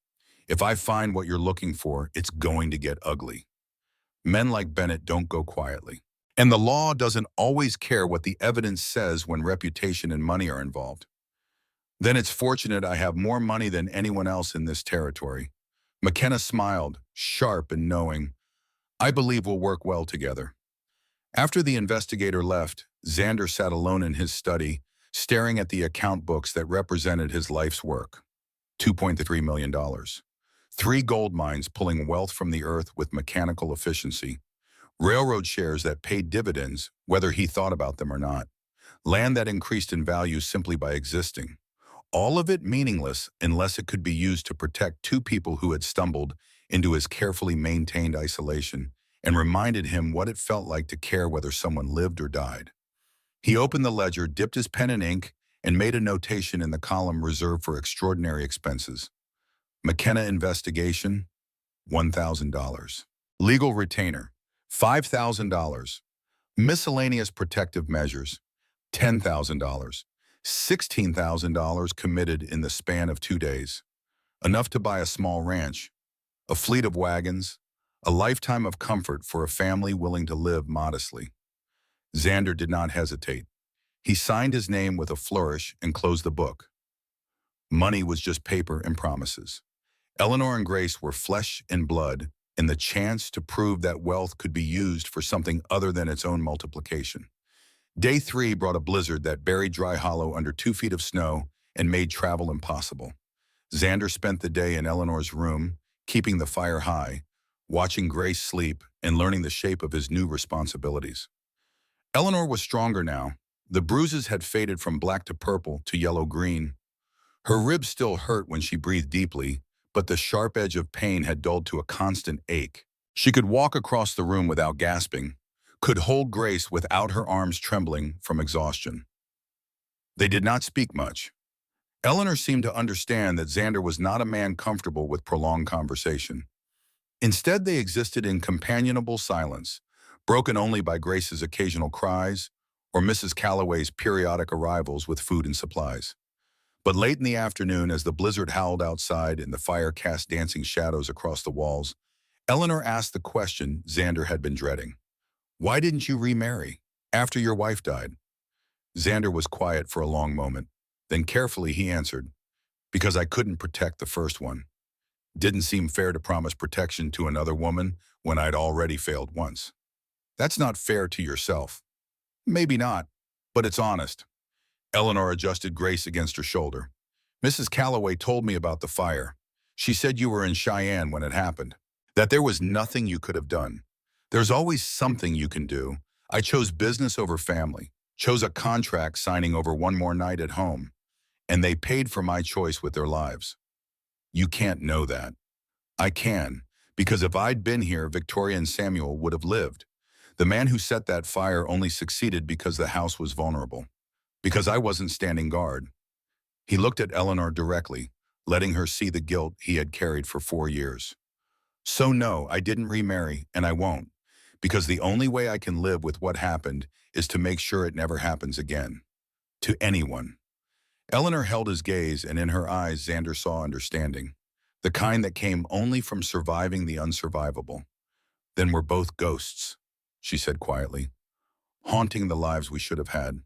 If I find what you're looking for, it's going to get ugly. Men like Bennett don't go quietly. And the law doesn't always care what the evidence says when reputation and money are involved. Then it's fortunate I have more money than anyone else in this territory. McKenna smiled, sharp and knowing. I believe we'll work well together. After the investigator left, Xander sat alone in his study, staring at the account books that represented his life's work. $2.3 million. 3 gold mines pulling wealth from the earth with mechanical efficiency. Railroad shares that paid dividends, whether he thought about them or not. Land that increased in value simply by existing. All of it meaningless unless it could be used to protect 2 people who had stumbled into his carefully maintained isolation and reminded him what it felt like to care whether someone lived or died. He opened the ledger, dipped his pen in ink, and made a notation in the column reserved for extraordinary expenses. McKenna investigation, $1,000. Legal retainer, $5,000. Miscellaneous protective measures, $10,000. $16,000 committed in the span of 2 days. Enough to buy a small ranch, a fleet of wagons, a lifetime of comfort for a family willing to live modestly. Xander did not hesitate. He signed his name with a flourish and closed the book. Money was just paper and promises. Eleanor and Grace were flesh and blood, and the chance to prove that wealth could be used for something other than its own multiplication. Day 3 brought a blizzard that buried Dry Hollow under 2 feet of snow and made travel impossible. Xander spent the day in Eleanor's room, keeping the fire high, watching Grace sleep and learning the shape of his new responsibilities. Eleanor was stronger now. The bruises had faded from black to purple to yellow-green. Her ribs still hurt when she breathed deeply, but the sharp edge of pain had dulled to a constant ache. She could walk across the room without gasping, could hold Grace without her arms trembling from exhaustion. They did not speak much. Eleanor seemed to understand that Xander was not a man comfortable with prolonged conversation. Instead, they existed in companionable silence, broken only by Grace's occasional cries or Mrs. Calloway's periodic arrivals with food and supplies. But late in the afternoon, as the blizzard howled outside and the fire cast dancing shadows across the walls, Eleanor asked the question Xander had been dreading. Why didn't you remarry after your wife died? Xander was quiet for a long moment. Then carefully he answered, because I couldn't protect the first one. Didn't seem fair to promise protection to another woman when I'd already failed once. That's not fair to yourself. Maybe not, but it's honest. Eleanor adjusted Grace against her shoulder. Mrs. Calloway told me about the fire. She said you were in Cheyenne when it happened, that there was nothing you could have done. There's always something you can do. I chose business over family, chose a contract signing over one more night at home, and they paid for my choice with their lives. You can't know that. I can, because if I'd been here, Victoria and Samuel would have lived. The man who set that fire only succeeded because the house was vulnerable, because I wasn't standing guard. He looked at Eleanor directly, letting her see the guilt he had carried for 4 years. So no, I didn't remarry, and I won't, because the only way I can live with what happened is to make sure it never happens again. To anyone. Eleanor held his gaze, and in her eyes Xander saw understanding, the kind that came only from surviving the unsurvivable. Then we're both ghosts, she said quietly, haunting the lives we should have had.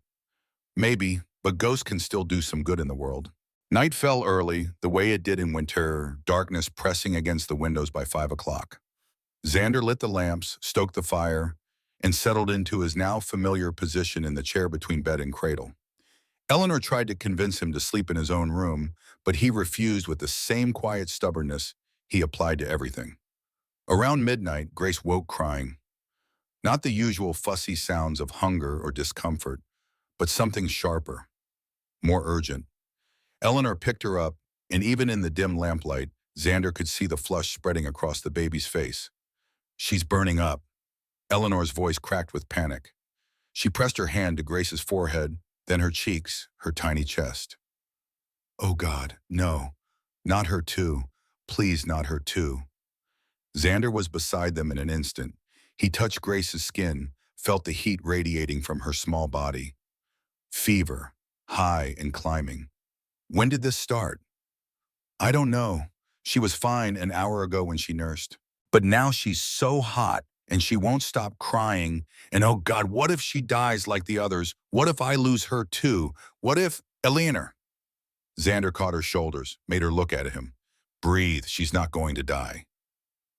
Maybe, but ghosts can still do some good in the world. Night fell early, the way it did in winter, darkness pressing against the windows by 5 o'clock. Xander lit the lamps, stoked the fire, and settled into his now familiar position in the chair between bed and cradle. Eleanor tried to convince him to sleep in his own room, but he refused with the same quiet stubbornness he applied to everything. Around midnight, Grace woke crying. Not the usual fussy sounds of hunger or discomfort, but something sharper, more urgent. Eleanor picked her up, and even in the dim lamplight, Xander could see the flush spreading across the baby's face. She's burning up. Eleanor's voice cracked with panic. She pressed her hand to Grace's forehead, then her cheeks, her tiny chest. Oh God, no, not her too. Please, not her too. Xander was beside them in an instant. He touched Grace's skin, felt the heat radiating from her small body. Fever, high and climbing. When did this start? I don't know. She was fine an hour ago when she nursed. But now she's so hot, and she won't stop crying. And oh God, what if she dies like the others? What if I lose her too? What if... Eleanor. Xander caught her shoulders, made her look at him. Breathe, she's not going to die.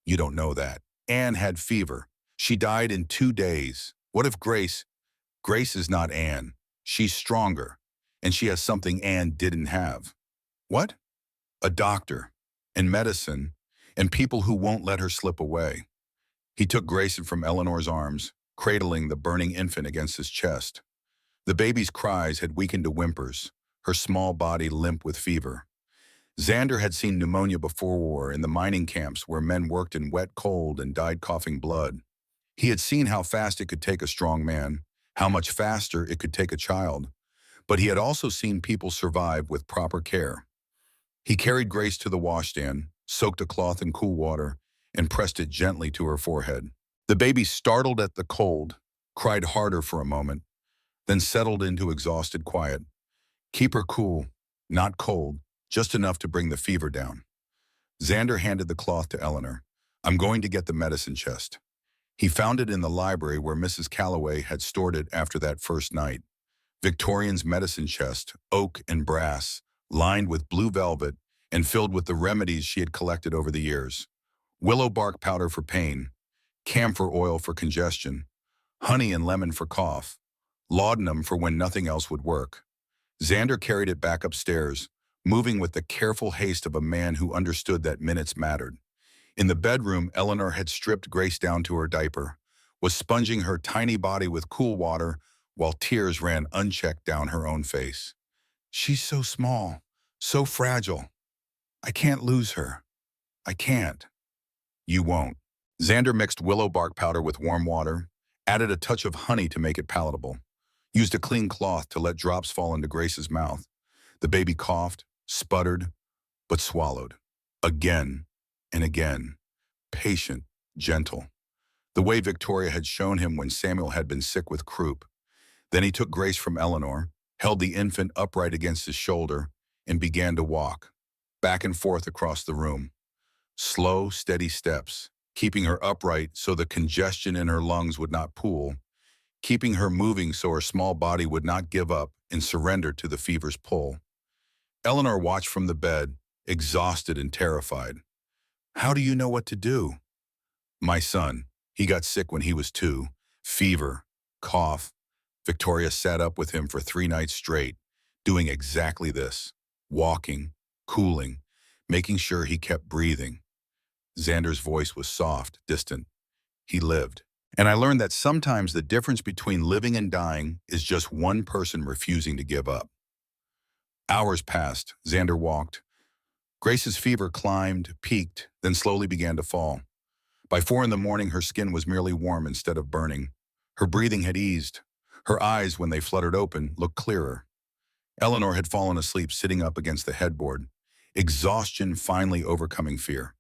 You don't know that. Anne had fever. She died in 2 days. What if Grace... Grace is not Anne. She's stronger, and she has something Anne didn't have. What? A doctor, and medicine, and people who won't let her slip away. He took Grayson from Eleanor's arms, cradling the burning infant against his chest. The baby's cries had weakened to whimpers, her small body limp with fever. Xander had seen pneumonia before war in the mining camps where men worked in wet cold and died coughing blood. He had seen how fast it could take a strong man, how much faster it could take a child. But he had also seen people survive with proper care. He carried Grace to the washstand, soaked a cloth in cool water, and pressed it gently to her forehead. The baby, startled at the cold, cried harder for a moment, then settled into exhausted quiet. Keep her cool, not cold, just enough to bring the fever down. Xander handed the cloth to Eleanor. I'm going to get the medicine chest. He found it in the library where Mrs. Calloway had stored it after that first night. Victorian's medicine chest, oak and brass, lined with blue velvet and filled with the remedies she had collected over the years. Willow bark powder for pain, camphor oil for congestion, honey and lemon for cough, laudanum for when nothing else would work. Xander carried it back upstairs, moving with the careful haste of a man who understood that minutes mattered. In the bedroom, Eleanor had stripped Grace down to her diaper, was sponging her tiny body with cool water while tears ran unchecked down her own face. She's so small, so fragile. I can't lose her. I can't. You won't. Xander mixed willow bark powder with warm water, added a touch of honey to make it palatable, used a clean cloth to let drops fall into Grace's mouth. The baby coughed, sputtered, but swallowed. Again and again. Patient, gentle. The way Victoria had shown him when Samuel had been sick with croup. Then he took Grace from Eleanor, held the infant upright against his shoulder, and began to walk, back and forth across the room. Slow, steady steps, keeping her upright so the congestion in her lungs would not pool, keeping her moving so her small body would not give up and surrender to the fever's pull. Eleanor watched from the bed, exhausted and terrified. How do you know what to do? My son, he got sick when he was 2. Fever, cough. Victoria sat up with him for 3 nights straight, doing exactly this. Walking, cooling, making sure he kept breathing. Xander's voice was soft, distant. He lived. And I learned that sometimes the difference between living and dying is just one person refusing to give up. Hours passed. Xander walked. Grace's fever climbed, peaked, then slowly began to fall. By 4 in the morning, her skin was merely warm instead of burning. Her breathing had eased. Her eyes, when they fluttered open, looked clearer. Eleanor had fallen asleep sitting up against the headboard, exhaustion finally overcoming fear.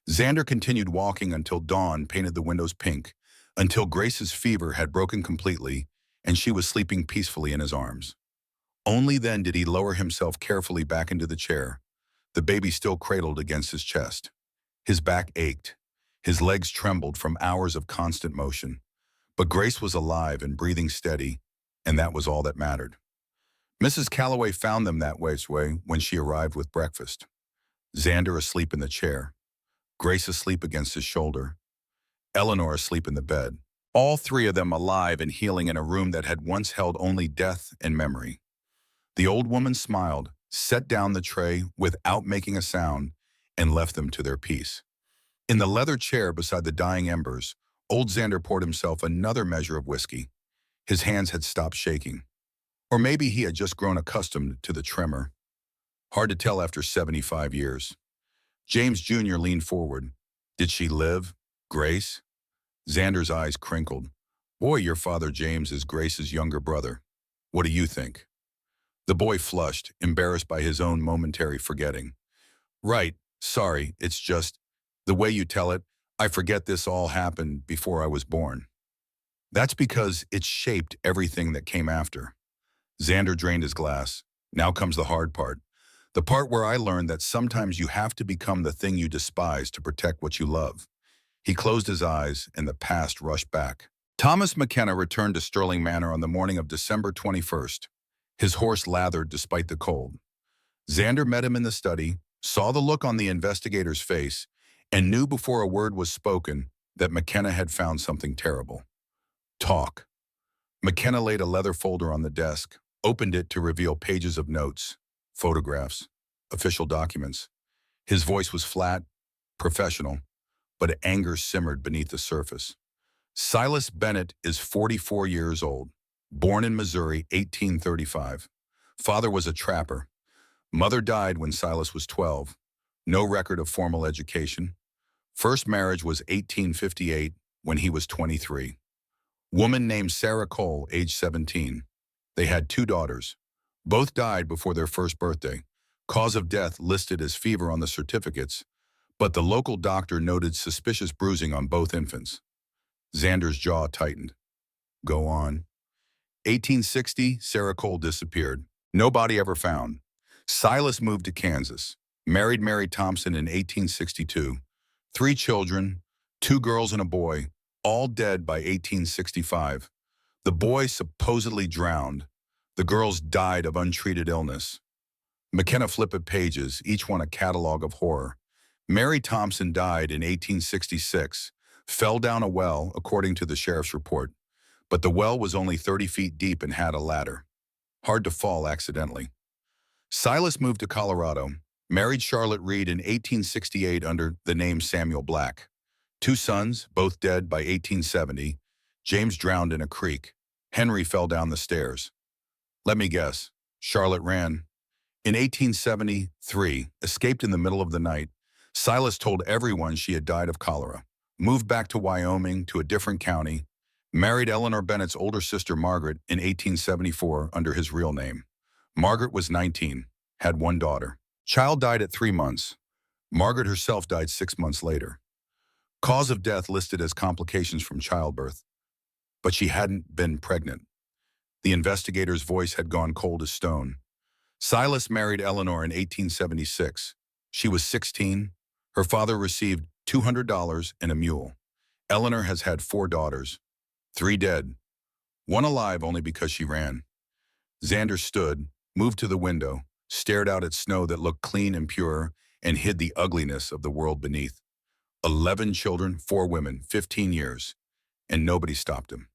Xander continued walking until dawn painted the windows pink, until Grace's fever had broken completely and she was sleeping peacefully in his arms. Only then did he lower himself carefully back into the chair, the baby still cradled against his chest. His back ached. His legs trembled from hours of constant motion. But Grace was alive and breathing steady, and that was all that mattered. Mrs. Calloway found them that way when she arrived with breakfast. Xander asleep in the chair, Grace asleep against his shoulder, Eleanor asleep in the bed, all 3 of them alive and healing in a room that had once held only death and memory. The old woman smiled, set down the tray without making a sound, and left them to their peace. In the leather chair beside the dying embers, old Xander poured himself another measure of whiskey. His hands had stopped shaking. Or maybe he had just grown accustomed to the tremor. Hard to tell after 75 years. James Jr. leaned forward. Did she live? Grace? Xander's eyes crinkled. Boy, your father James is Grace's younger brother. What do you think? The boy flushed, embarrassed by his own momentary forgetting. Right, Sorry, it's just the way you tell it. I forget this all happened before I was born. That's because it shaped everything that came after. Xander drained his glass. Now comes the hard part. The part where I learned that sometimes you have to become the thing you despise to protect what you love. He closed his eyes, and the past rushed back. Thomas McKenna returned to Sterling Manor on the morning of December 21st. His horse lathered despite the cold. Xander met him in the study, saw the look on the investigator's face, and knew before a word was spoken that McKenna had found something terrible. Talk. McKenna laid a leather folder on the desk, opened it to reveal pages of notes, photographs, official documents. His voice was flat, professional, but anger simmered beneath the surface. Silas Bennett is 44 years old, born in Missouri, 1835. Father was a trapper. Mother died when Silas was 12. No record of formal education. First marriage was 1858 when he was 23. Woman named Sarah Cole, age 17. They had 2 daughters. Both died before their first birthday. Cause of death listed as fever on the certificates, but the local doctor noted suspicious bruising on both infants. Xander's jaw tightened. Go on. 1860, Sarah Cole disappeared. No body ever found. Silas moved to Kansas. Married Mary Thompson in 1862. 3 children, 2 girls and a boy, all dead by 1865. The boy supposedly drowned. The girls died of untreated illness. McKenna flipped pages, each one a catalog of horror. Mary Thompson died in 1866, fell down a well, according to the sheriff's report. But the well was only 30 feet deep and had a ladder. Hard to fall accidentally. Silas moved to Colorado, married Charlotte Reed in 1868 under the name Samuel Black. 2 sons, both dead by 1870. James drowned in a creek. Henry fell down the stairs. Let me guess, Charlotte ran. In 1873, escaped in the middle of the night, Silas told everyone she had died of cholera, moved back to Wyoming to a different county, married Eleanor Bennett's older sister Margaret in 1874 under his real name. Margaret was 19, had 1 daughter. Child died at 3 months. Margaret herself died 6 months later. Cause of death listed as complications from childbirth, but she hadn't been pregnant. The investigator's voice had gone cold as stone. Silas married Eleanor in 1876. She was 16. Her father received $200 and a mule. Eleanor has had 4 daughters, 3 dead, 1 alive only because she ran. Xander stood, moved to the window, stared out at snow that looked clean and pure and hid the ugliness of the world beneath. 11 children, 4 women, 15 years, and nobody stopped him.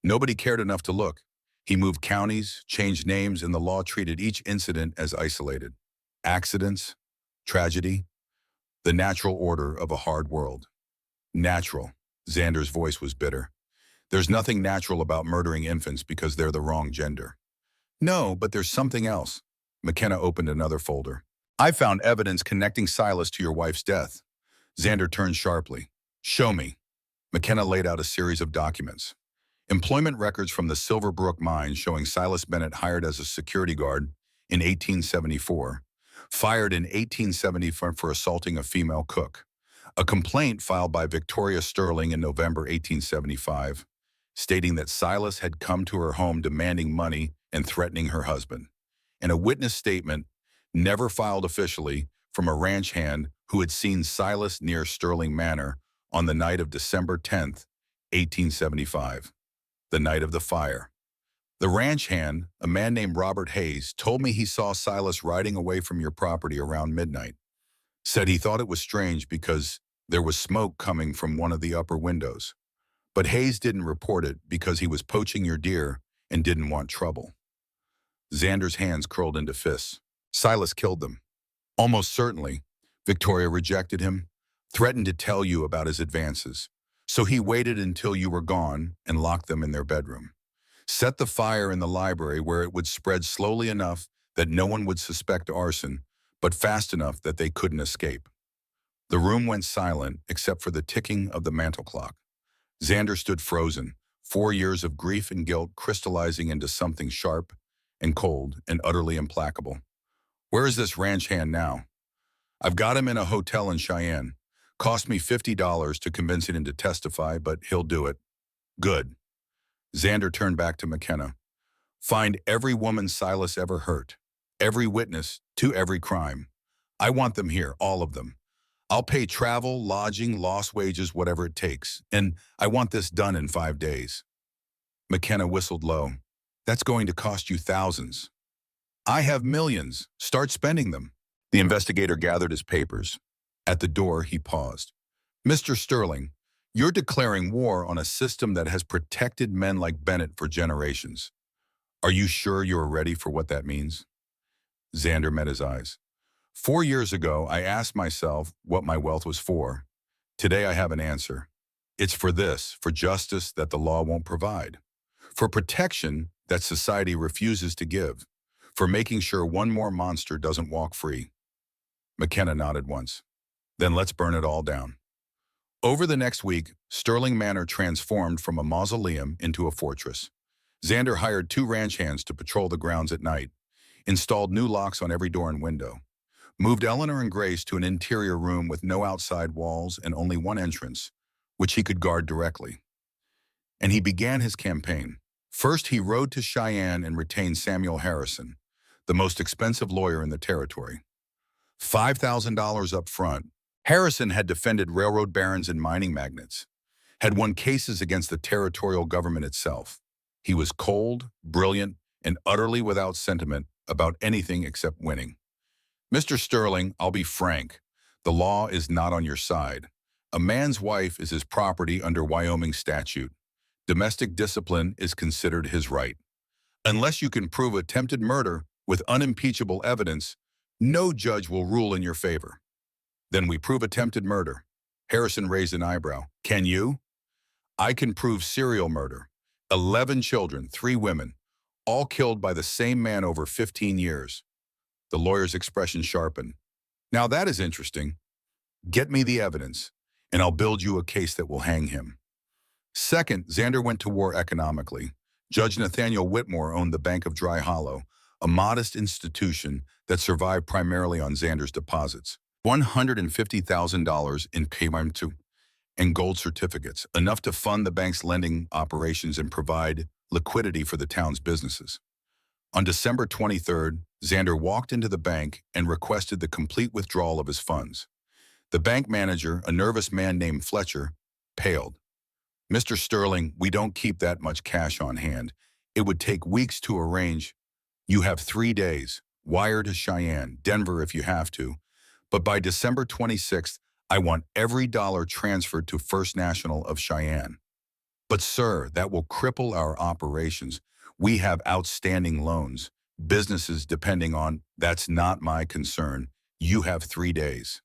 Nobody cared enough to look. He moved counties, changed names, and the law treated each incident as isolated. Accidents, tragedy, the natural order of a hard world. Natural. Xander's voice was bitter. There's nothing natural about murdering infants because they're the wrong gender. No, but there's something else. McKenna opened another folder. I found evidence connecting Silas to your wife's death. Xander turned sharply. Show me. McKenna laid out a series of documents. Employment records from the Silverbrook mine showing Silas Bennett hired as a security guard in 1874, fired in 1870 for assaulting a female cook. A complaint filed by Victoria Sterling in November 1875, stating that Silas had come to her home demanding money and threatening her husband. And a witness statement, never filed officially, from a ranch hand who had seen Silas near Sterling Manor on the night of December 10th, 1875, the night of the fire. The ranch hand, a man named Robert Hayes, told me he saw Silas riding away from your property around midnight. Said he thought it was strange because there was smoke coming from one of the upper windows. But Hayes didn't report it because he was poaching your deer and didn't want trouble. Xander's hands curled into fists. Silas killed them. Almost certainly. Victoria rejected him, threatened to tell you about his advances. So he waited until you were gone and locked them in their bedroom. Set the fire in the library where it would spread slowly enough that no one would suspect arson, but fast enough that they couldn't escape. The room went silent except for the ticking of the mantel clock. Xander stood frozen, 4 years of grief and guilt crystallizing into something sharp and cold and utterly implacable. Where is this ranch hand now? I've got him in a hotel in Cheyenne. Cost me $50 to convince him to testify, but he'll do it. Good. Xander turned back to McKenna. Find every woman Silas ever hurt. Every witness to every crime. I want them here, all of them. I'll pay travel, lodging, lost wages, whatever it takes. And I want this done in 5 days. McKenna whistled low. That's going to cost you thousands. I have millions. Start spending them. The investigator gathered his papers. At the door, he paused. Mr. Sterling, you're declaring war on a system that has protected men like Bennett for generations. Are you sure you're ready for what that means? Xander met his eyes. 4 years ago, I asked myself what my wealth was for. Today, I have an answer. It's for this, for justice that the law won't provide, for protection that society refuses to give, for making sure one more monster doesn't walk free. McKenna nodded once. Then let's burn it all down. Over the next week, Sterling Manor transformed from a mausoleum into a fortress. Xander hired 2 ranch hands to patrol the grounds at night, installed new locks on every door and window, moved Eleanor and Grace to an interior room with no outside walls and only one entrance, which he could guard directly. And he began his campaign. First, he rode to Cheyenne and retained Samuel Harrison, the most expensive lawyer in the territory. $5,000 up front. Harrison had defended railroad barons and mining magnates, had won cases against the territorial government itself. He was cold, brilliant, and utterly without sentiment about anything except winning. Mr. Sterling, I'll be frank. The law is not on your side. A man's wife is his property under Wyoming statute. Domestic discipline is considered his right. Unless you can prove attempted murder with unimpeachable evidence, no judge will rule in your favor. Then we prove attempted murder. Harrison raised an eyebrow. Can you? I can prove serial murder. 11 children, 3 women, all killed by the same man over 15 years. The lawyer's expression sharpened. Now that is interesting. Get me the evidence, and I'll build you a case that will hang him. Second, Xander went to war economically. Judge Nathaniel Whitmore owned the Bank of Dry Hollow, a modest institution that survived primarily on Xander's deposits. $150,000 in payment and gold certificates, enough to fund the bank's lending operations and provide liquidity for the town's businesses. On December 23rd, Xander walked into the bank and requested the complete withdrawal of his funds. The bank manager, a nervous man named Fletcher, paled. Mr. Sterling, we don't keep that much cash on hand. It would take weeks to arrange. You have 3 days. Wire to Cheyenne, Denver if you have to. But by December 26th, I want every dollar transferred to First National of Cheyenne. But sir, that will cripple our operations. We have outstanding loans, businesses depending on. That's not my concern. You have 3 days.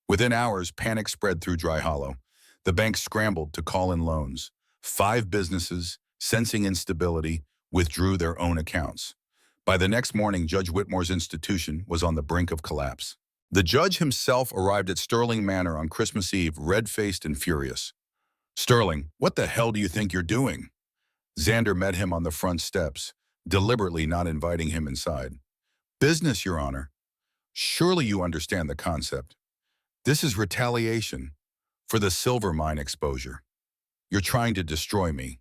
Within hours, panic spread through Dry Hollow. The bank scrambled to call in loans. 5 businesses, sensing instability, withdrew their own accounts. By the next morning, Judge Whitmore's institution was on the brink of collapse. The judge himself arrived at Sterling Manor on Christmas Eve, red-faced and furious. Sterling, what the hell do you think you're doing? Xander met him on the front steps, deliberately not inviting him inside. Business, Your Honor. Surely you understand the concept. This is retaliation for the silver mine exposure. You're trying to destroy me.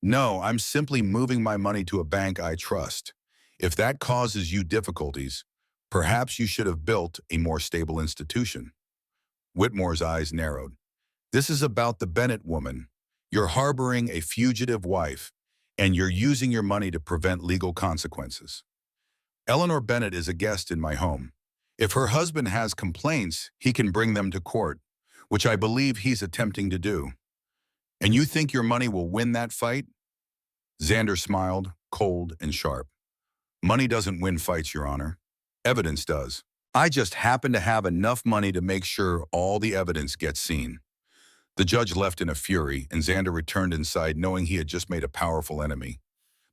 No, I'm simply moving my money to a bank I trust. If that causes you difficulties, perhaps you should have built a more stable institution. Whitmore's eyes narrowed. This is about the Bennett woman. You're harboring a fugitive wife, and you're using your money to prevent legal consequences. Eleanor Bennett is a guest in my home. If her husband has complaints, he can bring them to court, which I believe he's attempting to do. And you think your money will win that fight? Xander smiled, cold and sharp. Money doesn't win fights, Your Honor. Evidence does. I just happen to have enough money to make sure all the evidence gets seen. The judge left in a fury, and Xander returned inside knowing he had just made a powerful enemy.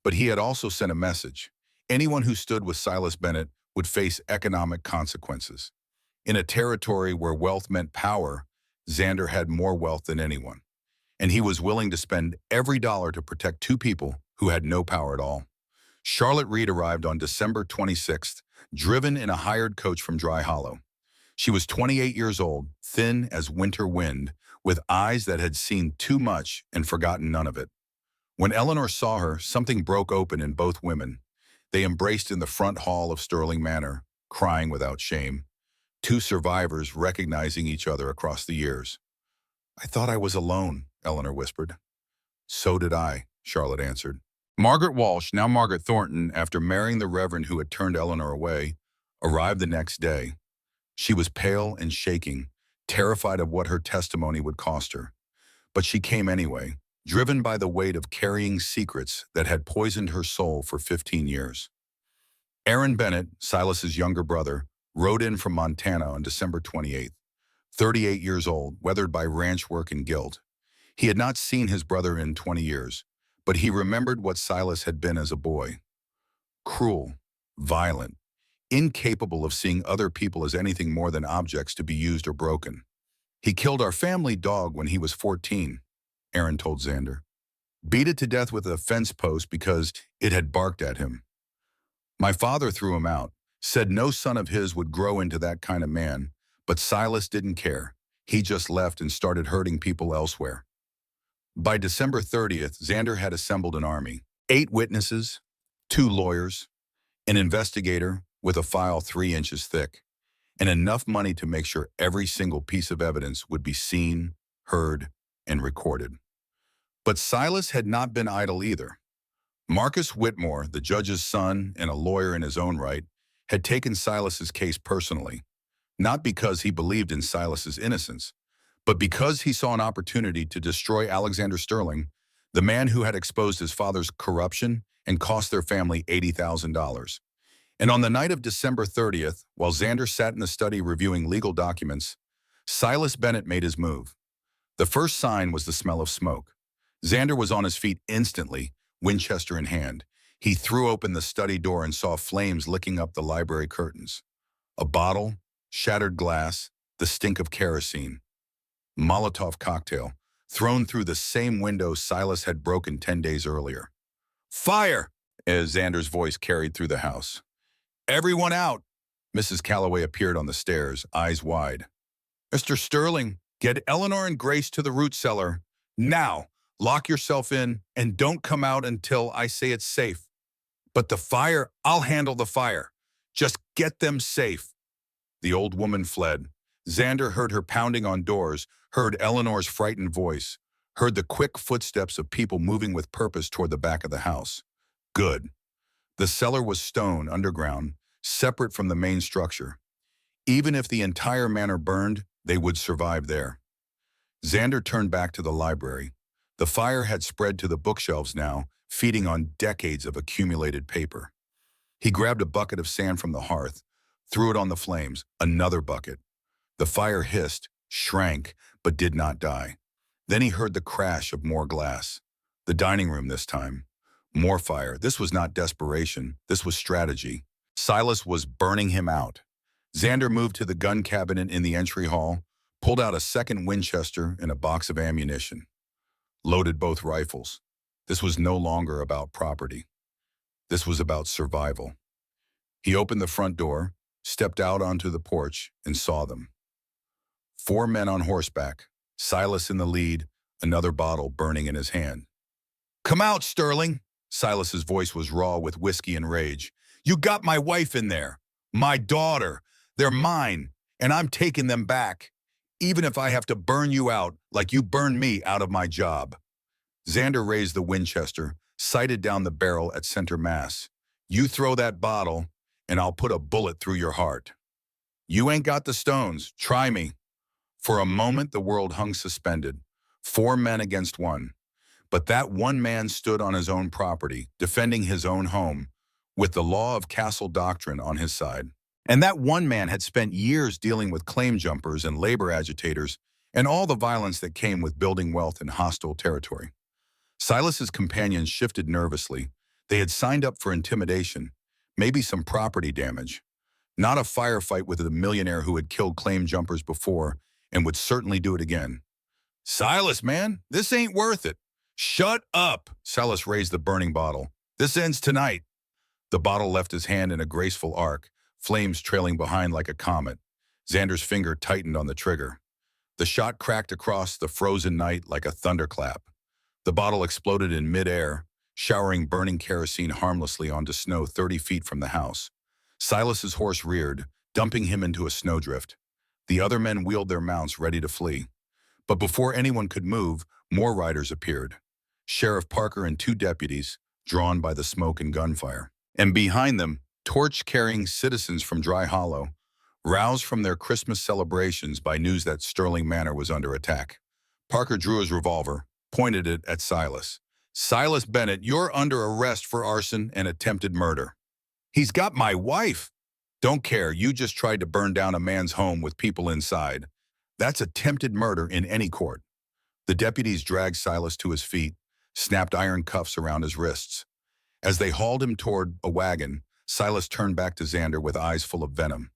But he had also sent a message. Anyone who stood with Silas Bennett would face economic consequences. In a territory where wealth meant power, Xander had more wealth than anyone, and he was willing to spend every dollar to protect 2 people who had no power at all. Charlotte Reed arrived on December 26th, driven in a hired coach from Dry Hollow. She was 28 years old, thin as winter wind, with eyes that had seen too much and forgotten none of it. When Eleanor saw her, something broke open in both women. They embraced in the front hall of Sterling Manor, crying without shame. Two survivors recognizing each other across the years. "I thought I was alone," Eleanor whispered. "So did I," Charlotte answered. Margaret Walsh, now Margaret Thornton, after marrying the Reverend who had turned Eleanor away, arrived the next day. She was pale and shaking, terrified of what her testimony would cost her. But she came anyway, driven by the weight of carrying secrets that had poisoned her soul for 15 years. Aaron Bennett, Silas's younger brother, rode in from Montana on December 28th, 38 years old, weathered by ranch work and guilt. He had not seen his brother in 20 years, but he remembered what Silas had been as a boy. Cruel, violent, incapable of seeing other people as anything more than objects to be used or broken. "He killed our family dog when he was 14, Aaron told Xander. "Beat it to death with a fence post because it had barked at him. My father threw him out, said no son of his would grow into that kind of man, but Silas didn't care. He just left and started hurting people elsewhere." By December 30th, Xander had assembled an army. 8 witnesses, 2 lawyers, an investigator with a file 3 inches thick, and enough money to make sure every single piece of evidence would be seen, heard, and recorded. But Silas had not been idle either. Marcus Whitmore, the judge's son and a lawyer in his own right, had taken Silas's case personally, not because he believed in Silas's innocence, but because he saw an opportunity to destroy Alexander Sterling, the man who had exposed his father's corruption and cost their family $80,000. And on the night of December 30th, while Xander sat in the study reviewing legal documents, Silas Bennett made his move. The first sign was the smell of smoke. Xander was on his feet instantly, Winchester in hand. He threw open the study door and saw flames licking up the library curtains. A bottle, shattered glass, the stink of kerosene. Molotov cocktail, thrown through the same window Silas had broken 10 days earlier. "Fire!" as Xander's voice carried through the house. "Everyone out!" Mrs. Calloway appeared on the stairs, eyes wide. "Mr. Sterling, get Eleanor and Grace to the root cellar. Now, lock yourself in and don't come out until I say it's safe. But the fire, I'll handle the fire. Just get them safe." The old woman fled. Xander heard her pounding on doors, heard Eleanor's frightened voice, heard the quick footsteps of people moving with purpose toward the back of the house. Good. The cellar was stone, underground, separate from the main structure. Even if the entire manor burned, they would survive there. Xander turned back to the library. The fire had spread to the bookshelves now, feeding on decades of accumulated paper. He grabbed a bucket of sand from the hearth, threw it on the flames, another bucket. The fire hissed, shrank, but did not die. Then he heard the crash of more glass. The dining room this time. More fire. This was not desperation. This was strategy. Silas was burning him out. Xander moved to the gun cabinet in the entry hall, pulled out a second Winchester and a box of ammunition. Loaded both rifles. This was no longer about property. This was about survival. He opened the front door, stepped out onto the porch, and saw them. 4 men on horseback, Silas in the lead, another bottle burning in his hand. "Come out, Sterling!" Silas's voice was raw with whiskey and rage. "You got my wife in there. My daughter. They're mine, and I'm taking them back, even if I have to burn you out like you burned me out of my job." Xander raised the Winchester, sighted down the barrel at center mass. "You throw that bottle, and I'll put a bullet through your heart. You ain't got the stones. Try me." For a moment, the world hung suspended. 4 men against 1. But that one man stood on his own property, defending his own home, with the law of castle doctrine on his side. And that one man had spent years dealing with claim jumpers and labor agitators and all the violence that came with building wealth in hostile territory. Silas's companions shifted nervously. They had signed up for intimidation, maybe some property damage. Not a firefight with a millionaire who had killed claim jumpers before and would certainly do it again. "Silas, man, this ain't worth it." "Shut up!" Silas raised the burning bottle. "This ends tonight." The bottle left his hand in a graceful arc, flames trailing behind like a comet. Xander's finger tightened on the trigger. The shot cracked across the frozen night like a thunderclap. The bottle exploded in midair, showering burning kerosene harmlessly onto snow 30 feet from the house. Silas's horse reared, dumping him into a snowdrift. The other men wheeled their mounts ready to flee. But before anyone could move, more riders appeared. Sheriff Parker and 2 deputies, drawn by the smoke and gunfire. And behind them, torch-carrying citizens from Dry Hollow, roused from their Christmas celebrations by news that Sterling Manor was under attack. Parker drew his revolver, pointed it at Silas. "Silas Bennett, you're under arrest for arson and attempted murder." "He's got my wife." "Don't care, you just tried to burn down a man's home with people inside. That's attempted murder in any court." The deputies dragged Silas to his feet, snapped iron cuffs around his wrists. As they hauled him toward a wagon, Silas turned back to Xander with eyes full of venom.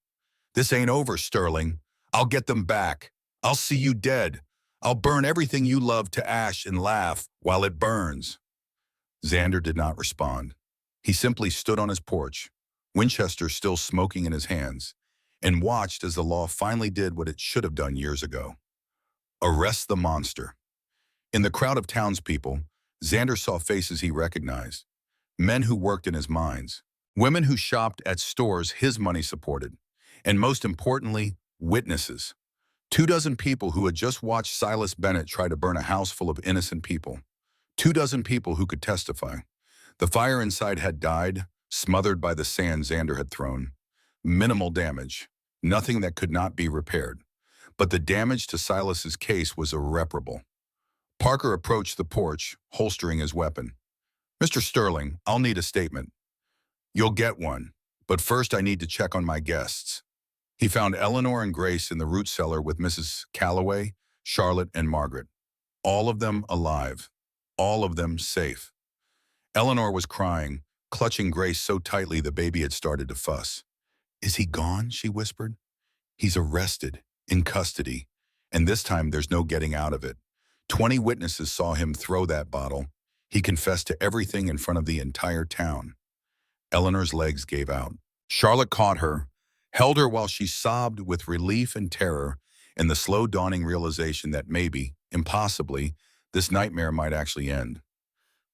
"This ain't over, Sterling. I'll get them back. I'll see you dead. I'll burn everything you love to ash and laugh while it burns." Xander did not respond. He simply stood on his porch, Winchester still smoking in his hands, and watched as the law finally did what it should have done years ago. Arrest the monster. In the crowd of townspeople, Xander saw faces he recognized. Men who worked in his mines, women who shopped at stores his money supported, and most importantly, witnesses. 24 people who had just watched Silas Bennett try to burn a house full of innocent people. 24 people who could testify. The fire inside had died, smothered by the sand Xander had thrown. Minimal damage, nothing that could not be repaired. But the damage to Silas's case was irreparable. Parker approached the porch, holstering his weapon. "Mr. Sterling, I'll need a statement." "You'll get one, but first I need to check on my guests." He found Eleanor and Grace in the root cellar with Mrs. Calloway, Charlotte, and Margaret. All of them alive. All of them safe. Eleanor was crying, clutching Grace so tightly the baby had started to fuss. "Is he gone?" she whispered. "He's arrested, in custody, and this time there's no getting out of it. 20 witnesses saw him throw that bottle. He confessed to everything in front of the entire town." Eleanor's legs gave out. Charlotte caught her, held her while she sobbed with relief and terror and the slow dawning realization that maybe, impossibly, this nightmare might actually end.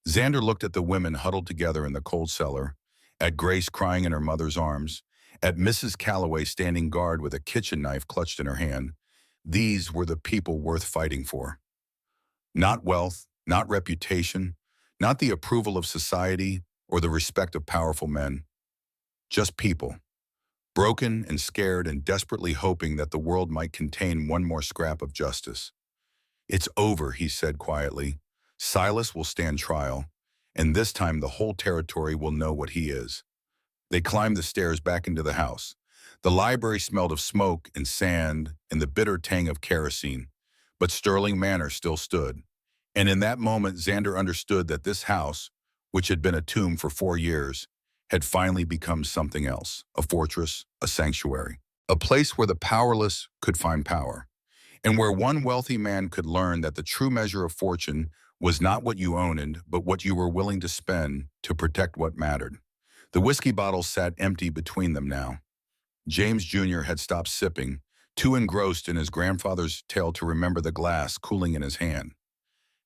Xander looked at the women huddled together in the cold cellar, at Grace crying in her mother's arms, at Mrs. Calloway standing guard with a kitchen knife clutched in her hand. These were the people worth fighting for. Not wealth, not reputation, not the approval of society or the respect of powerful men. Just people. Broken and scared and desperately hoping that the world might contain one more scrap of justice. "It's over," he said quietly. "Silas will stand trial, and this time the whole territory will know what he is." They climbed the stairs back into the house. The library smelled of smoke and sand and the bitter tang of kerosene, but Sterling Manor still stood. And in that moment, Xander understood that this house, which had been a tomb for 4 years, had finally become something else, a fortress, a sanctuary, a place where the powerless could find power, and where one wealthy man could learn that the true measure of fortune was not what you owned, but what you were willing to spend to protect what mattered. The whiskey bottles sat empty between them now. James Jr. had stopped sipping, too engrossed in his grandfather's tale to remember the glass cooling in his hand.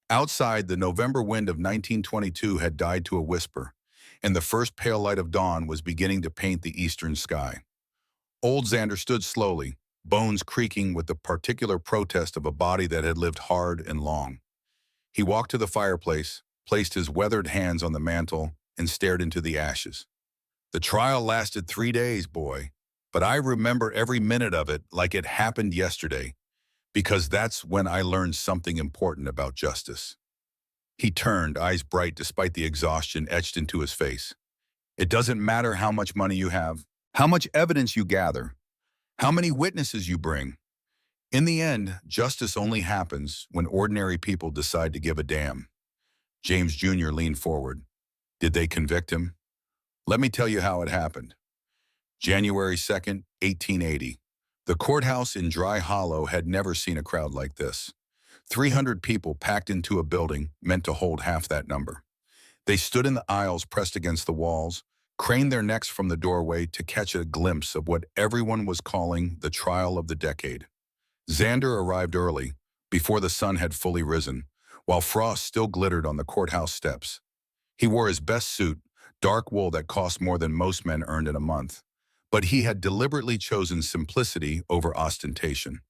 Outside, the November wind of 1922 had died to a whisper, and the first pale light of dawn was beginning to paint the eastern sky. Old Xander stood slowly, bones creaking with the particular protest of a body that had lived hard and long. He walked to the fireplace, placed his weathered hands on the mantel, and stared into the ashes. "The trial lasted 3 days, boy, but I remember every minute of it like it happened yesterday, because that's when I learned something important about justice." He turned, eyes bright despite the exhaustion etched into his face. "It doesn't matter how much money you have, how much evidence you gather, how many witnesses you bring. In the end, justice only happens when ordinary people decide to give a damn." James Jr. leaned forward. "Did they convict him?" "Let me tell you how it happened. January 2nd, 1880. The courthouse in Dry Hollow had never seen a crowd like this. 300 people packed into a building meant to hold half that number. They stood in the aisles pressed against the walls, craned their necks from the doorway to catch a glimpse of what everyone was calling the trial of the decade. Xander arrived early, before the sun had fully risen, while frost still glittered on the courthouse steps. He wore his best suit, dark wool that cost more than most men earned in a month. But he had deliberately chosen simplicity over ostentation.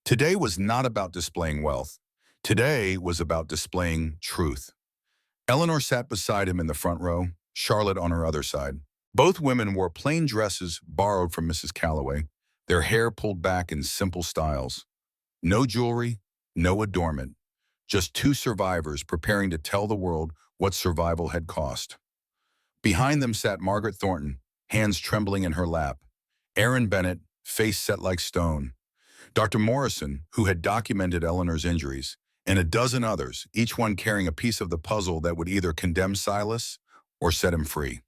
Today was not about displaying wealth. Today was about displaying truth. Eleanor sat beside him in the front row, Charlotte on her other side. Both women wore plain dresses borrowed from Mrs. Calloway, their hair pulled back in simple styles. No jewelry, no adornment, just two survivors preparing to tell the world what survival had cost. Behind them sat Margaret Thornton, hands trembling in her lap, Aaron Bennett, face set like stone, Dr. Morrison, who had documented Eleanor's injuries, and a dozen others, each one carrying a piece of the puzzle that would either condemn Silas or set him free.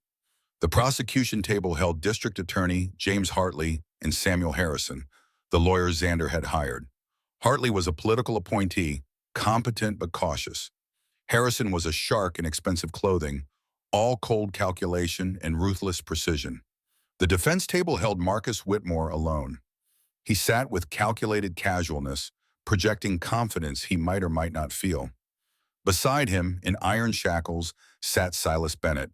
The prosecution table held District Attorney James Hartley and Samuel Harrison, the lawyers Xander had hired. Hartley was a political appointee, competent but cautious. Harrison was a shark in expensive clothing, all cold calculation and ruthless precision. The defense table held Marcus Whitmore alone. He sat with calculated casualness, projecting confidence he might or might not feel. Beside him, in iron shackles, sat Silas Bennett.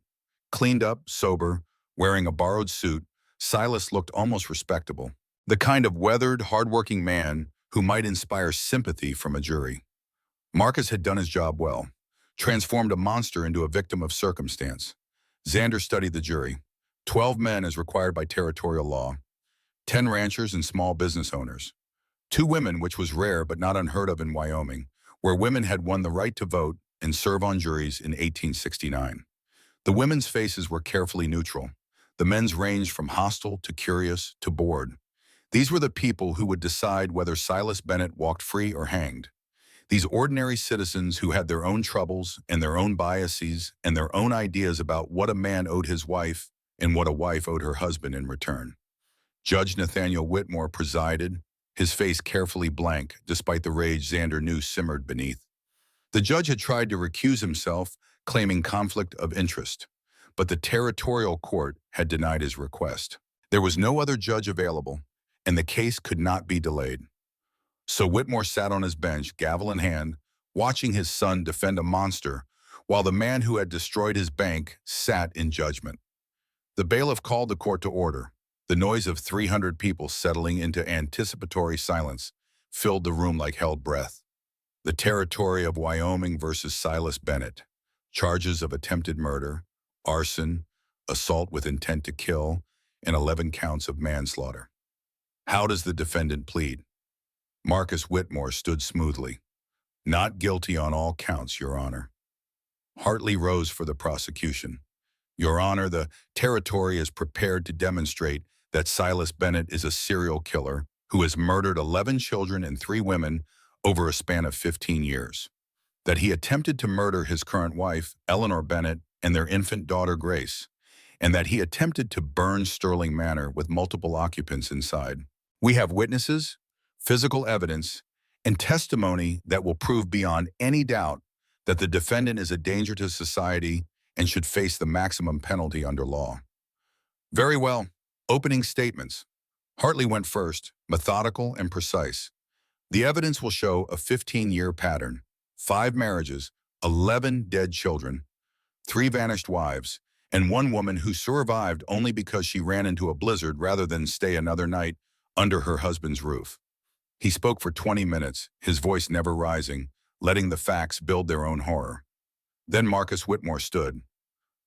Cleaned up, sober, wearing a borrowed suit, Silas looked almost respectable. The kind of weathered, hardworking man who might inspire sympathy from a jury. Marcus had done his job well, transformed a monster into a victim of circumstance. Xander studied the jury. 12 men as required by territorial law. 10 ranchers and small business owners. 2 women, which was rare but not unheard of in Wyoming, where women had won the right to vote and serve on juries in 1869. The women's faces were carefully neutral. The men's ranged from hostile to curious to bored. These were the people who would decide whether Silas Bennett walked free or hanged. These ordinary citizens who had their own troubles and their own biases and their own ideas about what a man owed his wife and what a wife owed her husband in return. Judge Nathaniel Whitmore presided, his face carefully blank despite the rage Xander knew simmered beneath. The judge had tried to recuse himself, claiming conflict of interest, but the territorial court had denied his request. There was no other judge available, and the case could not be delayed. So Whitmore sat on his bench, gavel in hand, watching his son defend a monster, while the man who had destroyed his bank sat in judgment. The bailiff called the court to order. The noise of 300 people settling into anticipatory silence filled the room like held breath. The territory of Wyoming versus Silas Bennett. Charges of attempted murder, arson, assault with intent to kill, and 11 counts of manslaughter. How does the defendant plead? Marcus Whitmore stood smoothly. Not guilty on all counts, Your Honor. Hartley rose for the prosecution. Your Honor, the territory is prepared to demonstrate that Silas Bennett is a serial killer who has murdered 11 children and 3 women over a span of 15 years. That he attempted to murder his current wife, Eleanor Bennett, and their infant daughter, Grace, and that he attempted to burn Sterling Manor with multiple occupants inside. We have witnesses, physical evidence, and testimony that will prove beyond any doubt that the defendant is a danger to society and should face the maximum penalty under law. Very well. Opening statements. Hartley went first, methodical and precise. The evidence will show a 15-year pattern. 5 marriages, 11 dead children, 3 vanished wives, and 1 woman who survived only because she ran into a blizzard rather than stay another night under her husband's roof. He spoke for 20 minutes, his voice never rising, letting the facts build their own horror. Then Marcus Whitmore stood.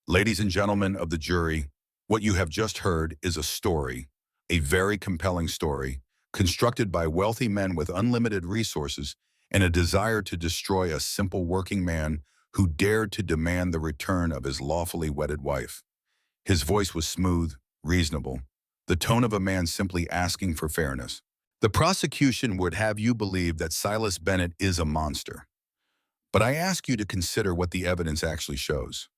Ladies and gentlemen of the jury, what you have just heard is a story, a very compelling story, constructed by wealthy men with unlimited resources and a desire to destroy a simple working man who dared to demand the return of his lawfully wedded wife. His voice was smooth, reasonable, the tone of a man simply asking for fairness. The prosecution would have you believe that Silas Bennett is a monster. But I ask you to consider what the evidence actually shows.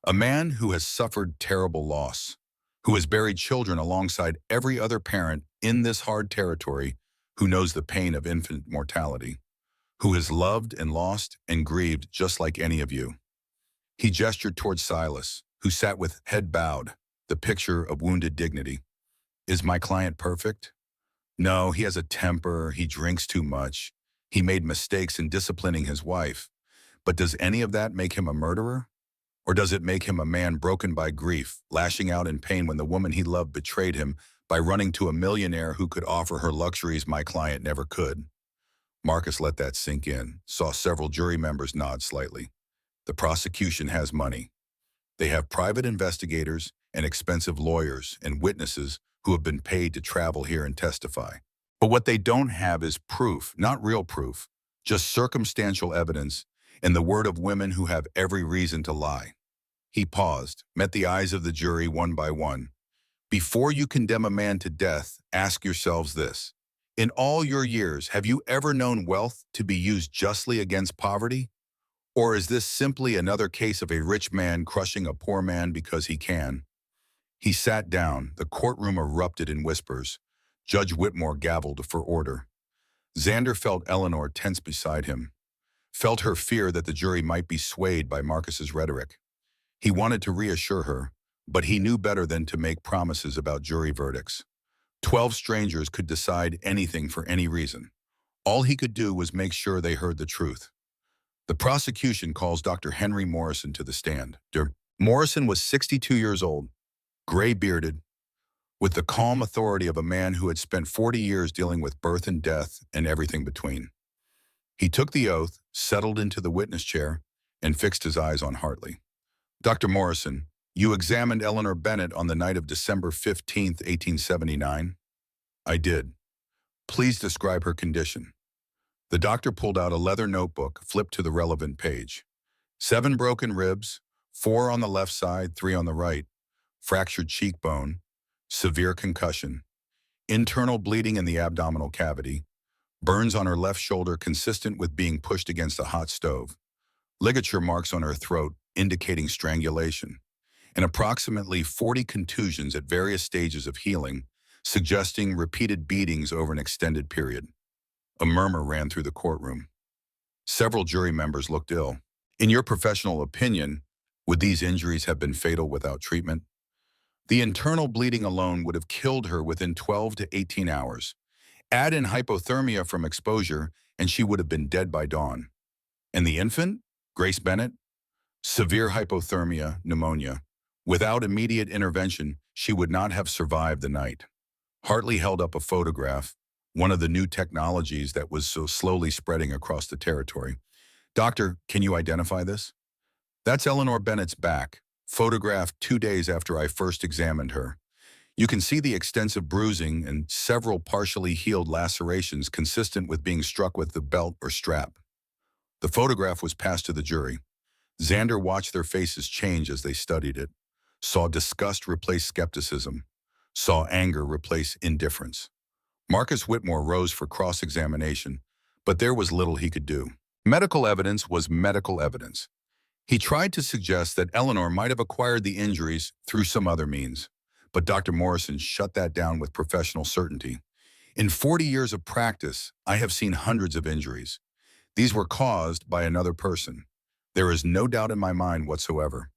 A man who has suffered terrible loss, who has buried children alongside every other parent in this hard territory, who knows the pain of infant mortality, who has loved and lost and grieved just like any of you. He gestured towards Silas, who sat with head bowed, the picture of wounded dignity. Is my client perfect? No, he has a temper, he drinks too much, he made mistakes in disciplining his wife. But does any of that make him a murderer? Or does it make him a man broken by grief, lashing out in pain when the woman he loved betrayed him by running to a millionaire who could offer her luxuries my client never could? Marcus let that sink in, saw several jury members nod slightly. The prosecution has money. They have private investigators and expensive lawyers and witnesses who have been paid to travel here and testify. But what they don't have is proof, not real proof, just circumstantial evidence and the word of women who have every reason to lie. He paused, met the eyes of the jury one by one. Before you condemn a man to death, ask yourselves this. In all your years, have you ever known wealth to be used justly against poverty? Or is this simply another case of a rich man crushing a poor man because he can? He sat down. The courtroom erupted in whispers. Judge Whitmore gavelled for order. Xander felt Eleanor tense beside him, felt her fear that the jury might be swayed by Marcus's rhetoric. He wanted to reassure her, but he knew better than to make promises about jury verdicts. 12 strangers could decide anything for any reason. All he could do was make sure they heard the truth. The prosecution calls Dr. Henry Morrison to the stand. Morrison was 62 years old, gray-bearded, with the calm authority of a man who had spent 40 years dealing with birth and death and everything between. He took the oath, settled into the witness chair, and fixed his eyes on Hartley. Dr. Morrison, you examined Eleanor Bennett on the night of December 15th, 1879? I did. Please describe her condition. The doctor pulled out a leather notebook, flipped to the relevant page. 7 broken ribs, 4 on the left side, 3 on the right, fractured cheekbone, severe concussion, internal bleeding in the abdominal cavity, burns on her left shoulder consistent with being pushed against a hot stove, ligature marks on her throat indicating strangulation, and approximately 40 contusions at various stages of healing, suggesting repeated beatings over an extended period. A murmur ran through the courtroom. Several jury members looked ill. In your professional opinion, would these injuries have been fatal without treatment? The internal bleeding alone would have killed her within 12 to 18 hours. Add in hypothermia from exposure, and she would have been dead by dawn. And the infant, Grace Bennett? Severe hypothermia, pneumonia. Without immediate intervention, she would not have survived the night. Hartley held up a photograph, one of the new technologies that was so slowly spreading across the territory. Doctor, can you identify this? That's Eleanor Bennett's back, photographed 2 days after I first examined her. You can see the extensive bruising and several partially healed lacerations consistent with being struck with the belt or strap. The photograph was passed to the jury. Xander watched their faces change as they studied it, saw disgust replace skepticism, saw anger replace indifference. Marcus Whitmore rose for cross-examination, but there was little he could do. Medical evidence was medical evidence. He tried to suggest that Eleanor might have acquired the injuries through some other means, but Dr. Morrison shut that down with professional certainty. In 40 years of practice, I have seen hundreds of injuries. These were caused by another person. There is no doubt in my mind whatsoever.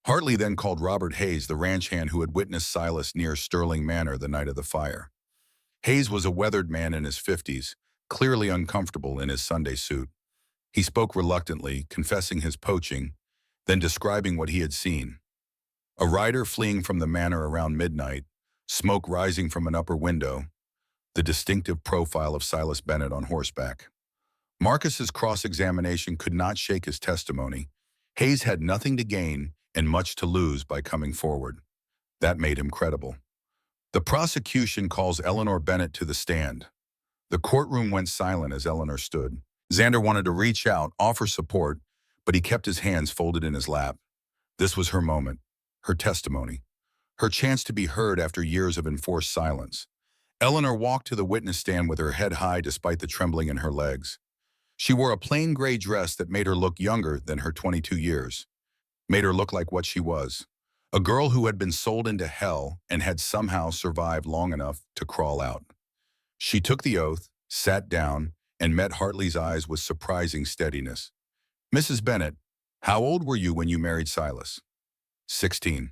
Hartley then called Robert Hayes, the ranch hand who had witnessed Silas near Sterling Manor the night of the fire. Hayes was a weathered man in his 50s, clearly uncomfortable in his Sunday suit. He spoke reluctantly, confessing his poaching, then describing what he had seen. A rider fleeing from the manor around midnight, smoke rising from an upper window, the distinctive profile of Silas Bennett on horseback. Marcus's cross-examination could not shake his testimony. Hayes had nothing to gain and much to lose by coming forward. That made him credible. The prosecution calls Eleanor Bennett to the stand. The courtroom went silent as Eleanor stood. Xander wanted to reach out, offer support, but he kept his hands folded in his lap. This was her moment, her testimony, her chance to be heard after years of enforced silence. Eleanor walked to the witness stand with her head high despite the trembling in her legs. She wore a plain gray dress that made her look younger than her 22 years, made her look like what she was, a girl who had been sold into hell and had somehow survived long enough to crawl out. She took the oath, sat down, and met Hartley's eyes with surprising steadiness. Mrs. Bennett, how old were you when you married Silas? 16.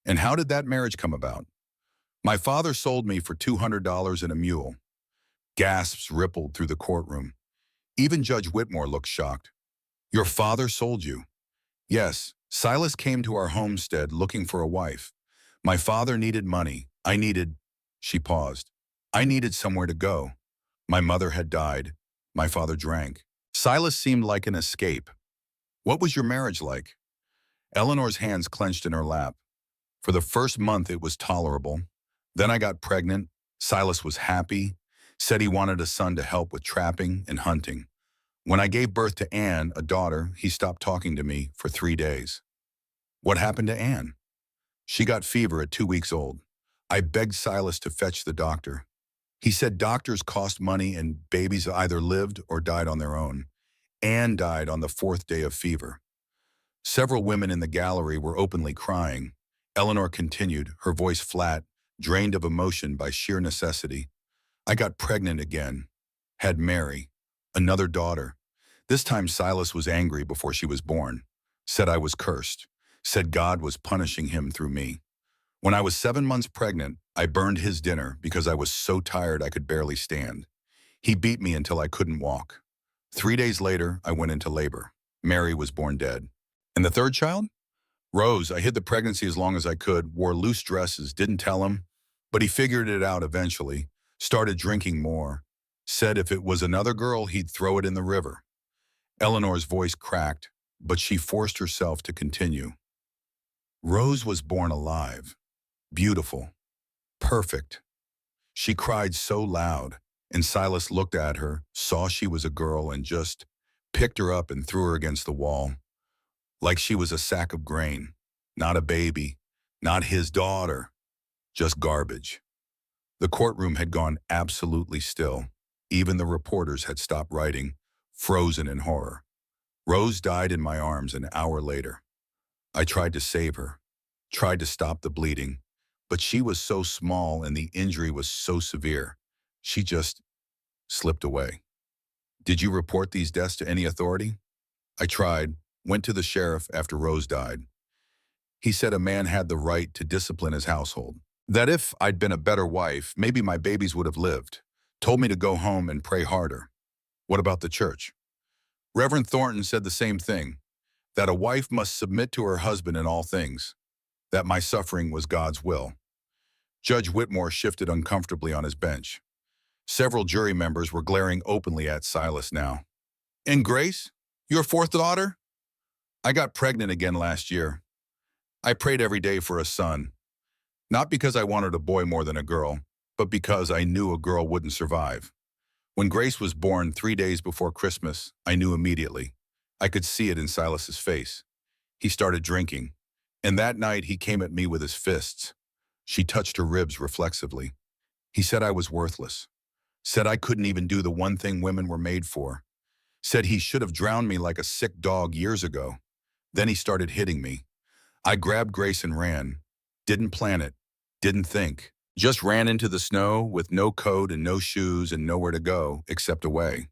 And how did that marriage come about? My father sold me for $200 and a mule. Gasps rippled through the courtroom. Even Judge Whitmore looked shocked. Your father sold you? Yes, Silas came to our homestead looking for a wife. My father needed money. She paused. I needed somewhere to go. My mother had died. My father drank. Silas seemed like an escape. What was your marriage like? Eleanor's hands clenched in her lap. For the first month, it was tolerable. Then I got pregnant. Silas was happy, said he wanted a son to help with trapping and hunting. When I gave birth to Anne, a daughter, he stopped talking to me for 3 days. What happened to Anne? She got fever at 2 weeks old. I begged Silas to fetch the doctor. He said doctors cost money and babies either lived or died on their own. Anne died on the 4th day of fever. Several women in the gallery were openly crying. Eleanor continued, her voice flat, drained of emotion by sheer necessity. I got pregnant again. Had Mary, another daughter. This time Silas was angry before she was born. Said I was cursed. Said God was punishing him through me. When I was 7 months pregnant, I burned his dinner because I was so tired I could barely stand. He beat me until I couldn't walk. 3 days later, I went into labor. Mary was born dead. And the third child? Rose. I hid the pregnancy as long as I could, wore loose dresses, didn't tell him, but he figured it out eventually, started drinking more, said if it was another girl, he'd throw it in the river. Eleanor's voice cracked, but she forced herself to continue. Rose was born alive, beautiful, perfect. She cried so loud, and Silas looked at her, saw she was a girl, and just picked her up and threw her against the wall. Like she was a sack of grain, not a baby, not his daughter, just garbage. The courtroom had gone absolutely still. Even the reporters had stopped writing, frozen in horror. Rose died in my arms an hour later. I tried to save her, tried to stop the bleeding, but she was so small and the injury was so severe. She just slipped away. Did you report these deaths to any authority? I tried. Went to the sheriff after Rose died. He said a man had the right to discipline his household. That if I'd been a better wife, maybe my babies would have lived. Told me to go home and pray harder. What about the church? Reverend Thornton said the same thing, that a wife must submit to her husband in all things, that my suffering was God's will. Judge Whitmore shifted uncomfortably on his bench. Several jury members were glaring openly at Silas now. And Grace, your fourth daughter? I got pregnant again last year. I prayed every day for a son, not because I wanted a boy more than a girl, but because I knew a girl wouldn't survive. When Grace was born 3 days before Christmas, I knew immediately. I could see it in Silas's face. He started drinking, and that night he came at me with his fists. She touched her ribs reflexively. He said I was worthless, said I couldn't even do the one thing women were made for, said he should have drowned me like a sick dog years ago. Then he started hitting me. I grabbed Grace and ran. Didn't plan it. Didn't think. Just ran into the snow with no coat and no shoes and nowhere to go except away.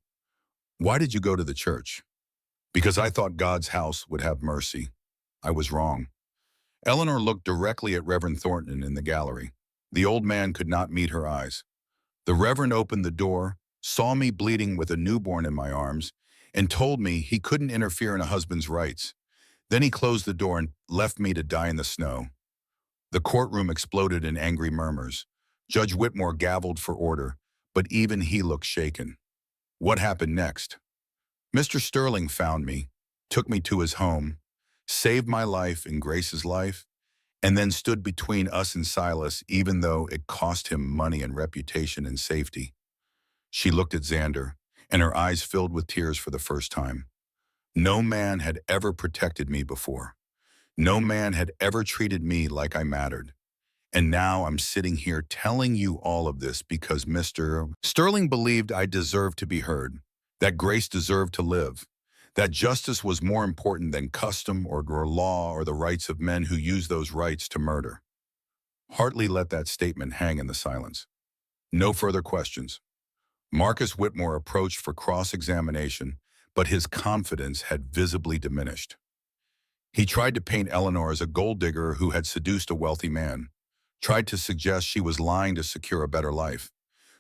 Why did you go to the church? Because I thought God's house would have mercy. I was wrong. Eleanor looked directly at Reverend Thornton in the gallery. The old man could not meet her eyes. The Reverend opened the door, saw me bleeding with a newborn in my arms, and told me he couldn't interfere in a husband's rights. Then he closed the door and left me to die in the snow. The courtroom exploded in angry murmurs. Judge Whitmore gavelled for order, but even he looked shaken. What happened next? Mr. Sterling found me, took me to his home, saved my life and Grace's life, and then stood between us and Silas even though it cost him money and reputation and safety. She looked at Xander, and her eyes filled with tears for the first time. No man had ever protected me before. No man had ever treated me like I mattered. And now I'm sitting here telling you all of this because Mr. Sterling believed I deserved to be heard, that Grace deserved to live, that justice was more important than custom or law or the rights of men who use those rights to murder. Hartley let that statement hang in the silence. No further questions. Marcus Whitmore approached for cross-examination, but his confidence had visibly diminished. He tried to paint Eleanor as a gold digger who had seduced a wealthy man, tried to suggest she was lying to secure a better life,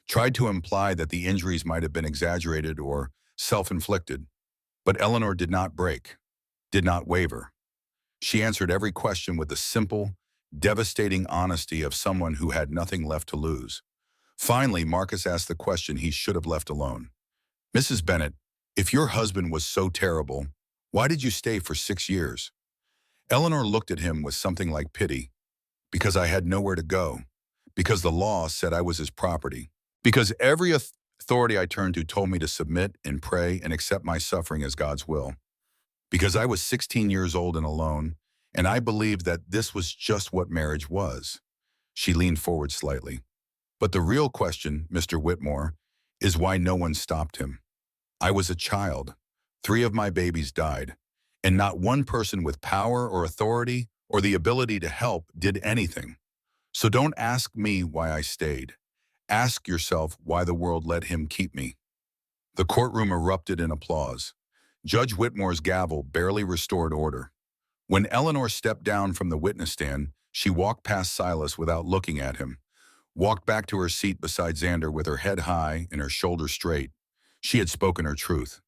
tried to imply that the injuries might have been exaggerated or self-inflicted. But Eleanor did not break, did not waver. She answered every question with the simple, devastating honesty of someone who had nothing left to lose. Finally, Marcus asked the question he should have left alone. Mrs. Bennet, if your husband was so terrible, why did you stay for 6 years? Eleanor looked at him with something like pity. Because I had nowhere to go. Because the law said I was his property. Because every authority I turned to told me to submit and pray and accept my suffering as God's will. Because I was 16 years old and alone, and I believed that this was just what marriage was. She leaned forward slightly. But the real question, Mr. Whitmore, is why no one stopped him. I was a child. 3 of my babies died, and not one person with power or authority or the ability to help did anything. So don't ask me why I stayed. Ask yourself why the world let him keep me. The courtroom erupted in applause. Judge Whitmore's gavel barely restored order. When Eleanor stepped down from the witness stand, she walked past Silas without looking at him, walked back to her seat beside Xander with her head high and her shoulders straight. She had spoken her truth.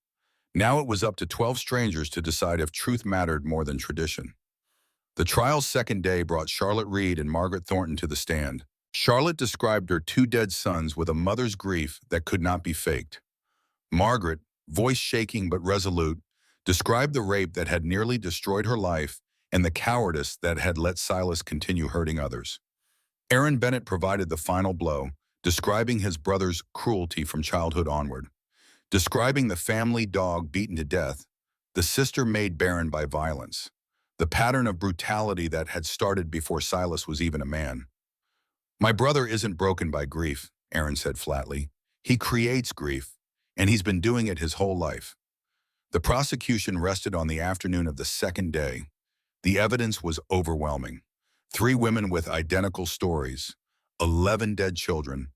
Now it was up to 12 strangers to decide if truth mattered more than tradition. The trial's second day brought Charlotte Reed and Margaret Thornton to the stand. Charlotte described her 2 dead sons with a mother's grief that could not be faked. Margaret, voice shaking but resolute, described the rape that had nearly destroyed her life and the cowardice that had let Silas continue hurting others. Aaron Bennett provided the final blow, describing his brother's cruelty from childhood onward. Describing the family dog beaten to death, the sister made barren by violence, the pattern of brutality that had started before Silas was even a man. My brother isn't broken by grief, Aaron said flatly. He creates grief, and he's been doing it his whole life. The prosecution rested on the afternoon of the second day. The evidence was overwhelming. 3 women with identical stories, 11 dead children,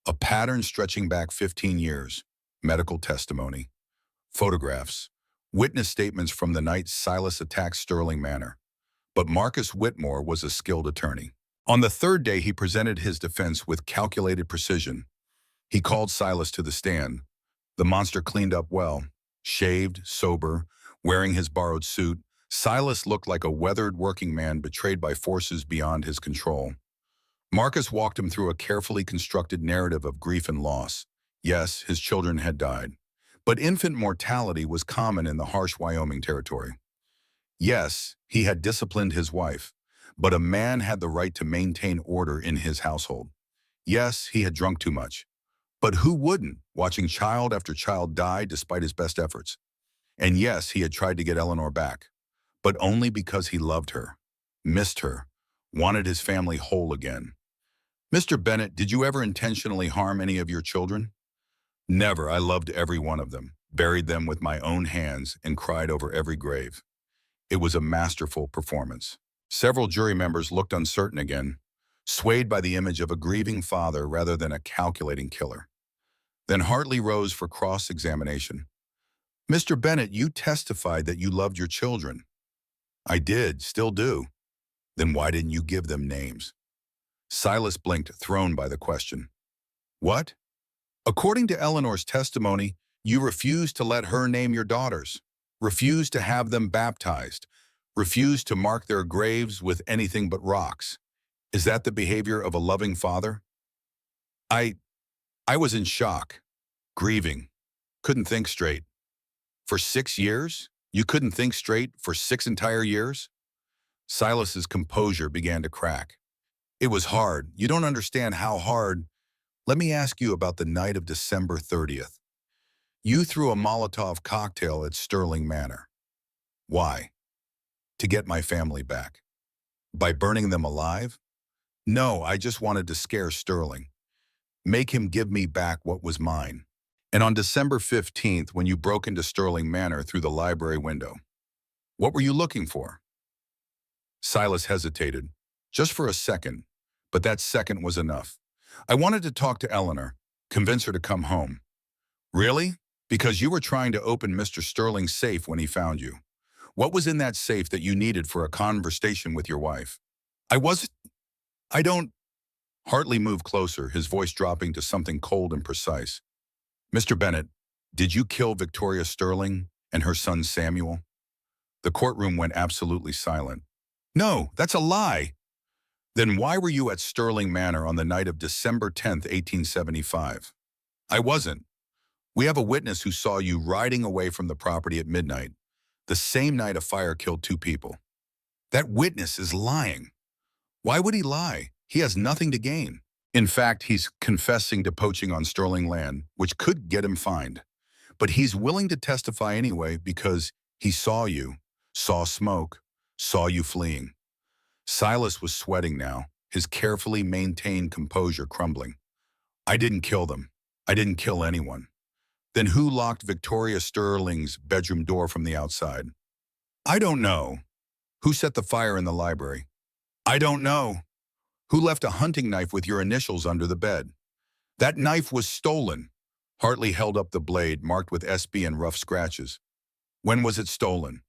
a pattern stretching back 15 years, medical testimony, photographs, witness statements from the night Silas attacked Sterling Manor. But Marcus Whitmore was a skilled attorney. On the 3rd day, he presented his defense with calculated precision. He called Silas to the stand. The monster cleaned up well, shaved, sober, wearing his borrowed suit. Silas looked like a weathered working man betrayed by forces beyond his control. Marcus walked him through a carefully constructed narrative of grief and loss. Yes, his children had died, but infant mortality was common in the harsh Wyoming territory. Yes, he had disciplined his wife, but a man had the right to maintain order in his household. Yes, he had drunk too much, but who wouldn't, watching child after child die despite his best efforts? And yes, he had tried to get Eleanor back, but only because he loved her, missed her, wanted his family whole again. Mr. Bennett, did you ever intentionally harm any of your children? Never. I loved every one of them, buried them with my own hands, and cried over every grave. It was a masterful performance. Several jury members looked uncertain again, swayed by the image of a grieving father rather than a calculating killer. Then Hartley rose for cross-examination. Mr. Bennett, you testified that you loved your children. I did, still do. Then why didn't you give them names? Silas blinked, thrown by the question. What? According to Eleanor's testimony, you refused to let her name your daughters, refused to have them baptized, refused to mark their graves with anything but rocks. Is that the behavior of a loving father? I was in shock, grieving, couldn't think straight. For 6 years? You couldn't think straight for 6 entire years? Silas's composure began to crack. It was hard. You don't understand how hard. Let me ask you about the night of December 30th. You threw a Molotov cocktail at Sterling Manor. Why? To get my family back. By burning them alive? No, I just wanted to scare Sterling. Make him give me back what was mine. And on December 15th, when you broke into Sterling Manor through the library window, what were you looking for? Silas hesitated, just for a second, but that second was enough. I wanted to talk to Eleanor, convince her to come home. Really? Because you were trying to open Mr. Sterling's safe when he found you. What was in that safe that you needed for a conversation with your wife? I wasn't. I don't. Hartley moved closer, his voice dropping to something cold and precise. Mr. Bennett, did you kill Victoria Sterling and her son Samuel? The courtroom went absolutely silent. No, that's a lie. Then why were you at Sterling Manor on the night of December 10th, 1875? I wasn't. We have a witness who saw you riding away from the property at midnight, the same night a fire killed 2 people. That witness is lying. Why would he lie? He has nothing to gain. In fact, he's confessing to poaching on Sterling land, which could get him fined. But he's willing to testify anyway because he saw you, saw smoke, saw you fleeing. Silas was sweating now, his carefully maintained composure crumbling. I didn't kill them. I didn't kill anyone. Then who locked Victoria Sterling's bedroom door from the outside? I don't know. Who set the fire in the library? I don't know. Who left a hunting knife with your initials under the bed? That knife was stolen. Hartley held up the blade, marked with SB and rough scratches. When was it stolen?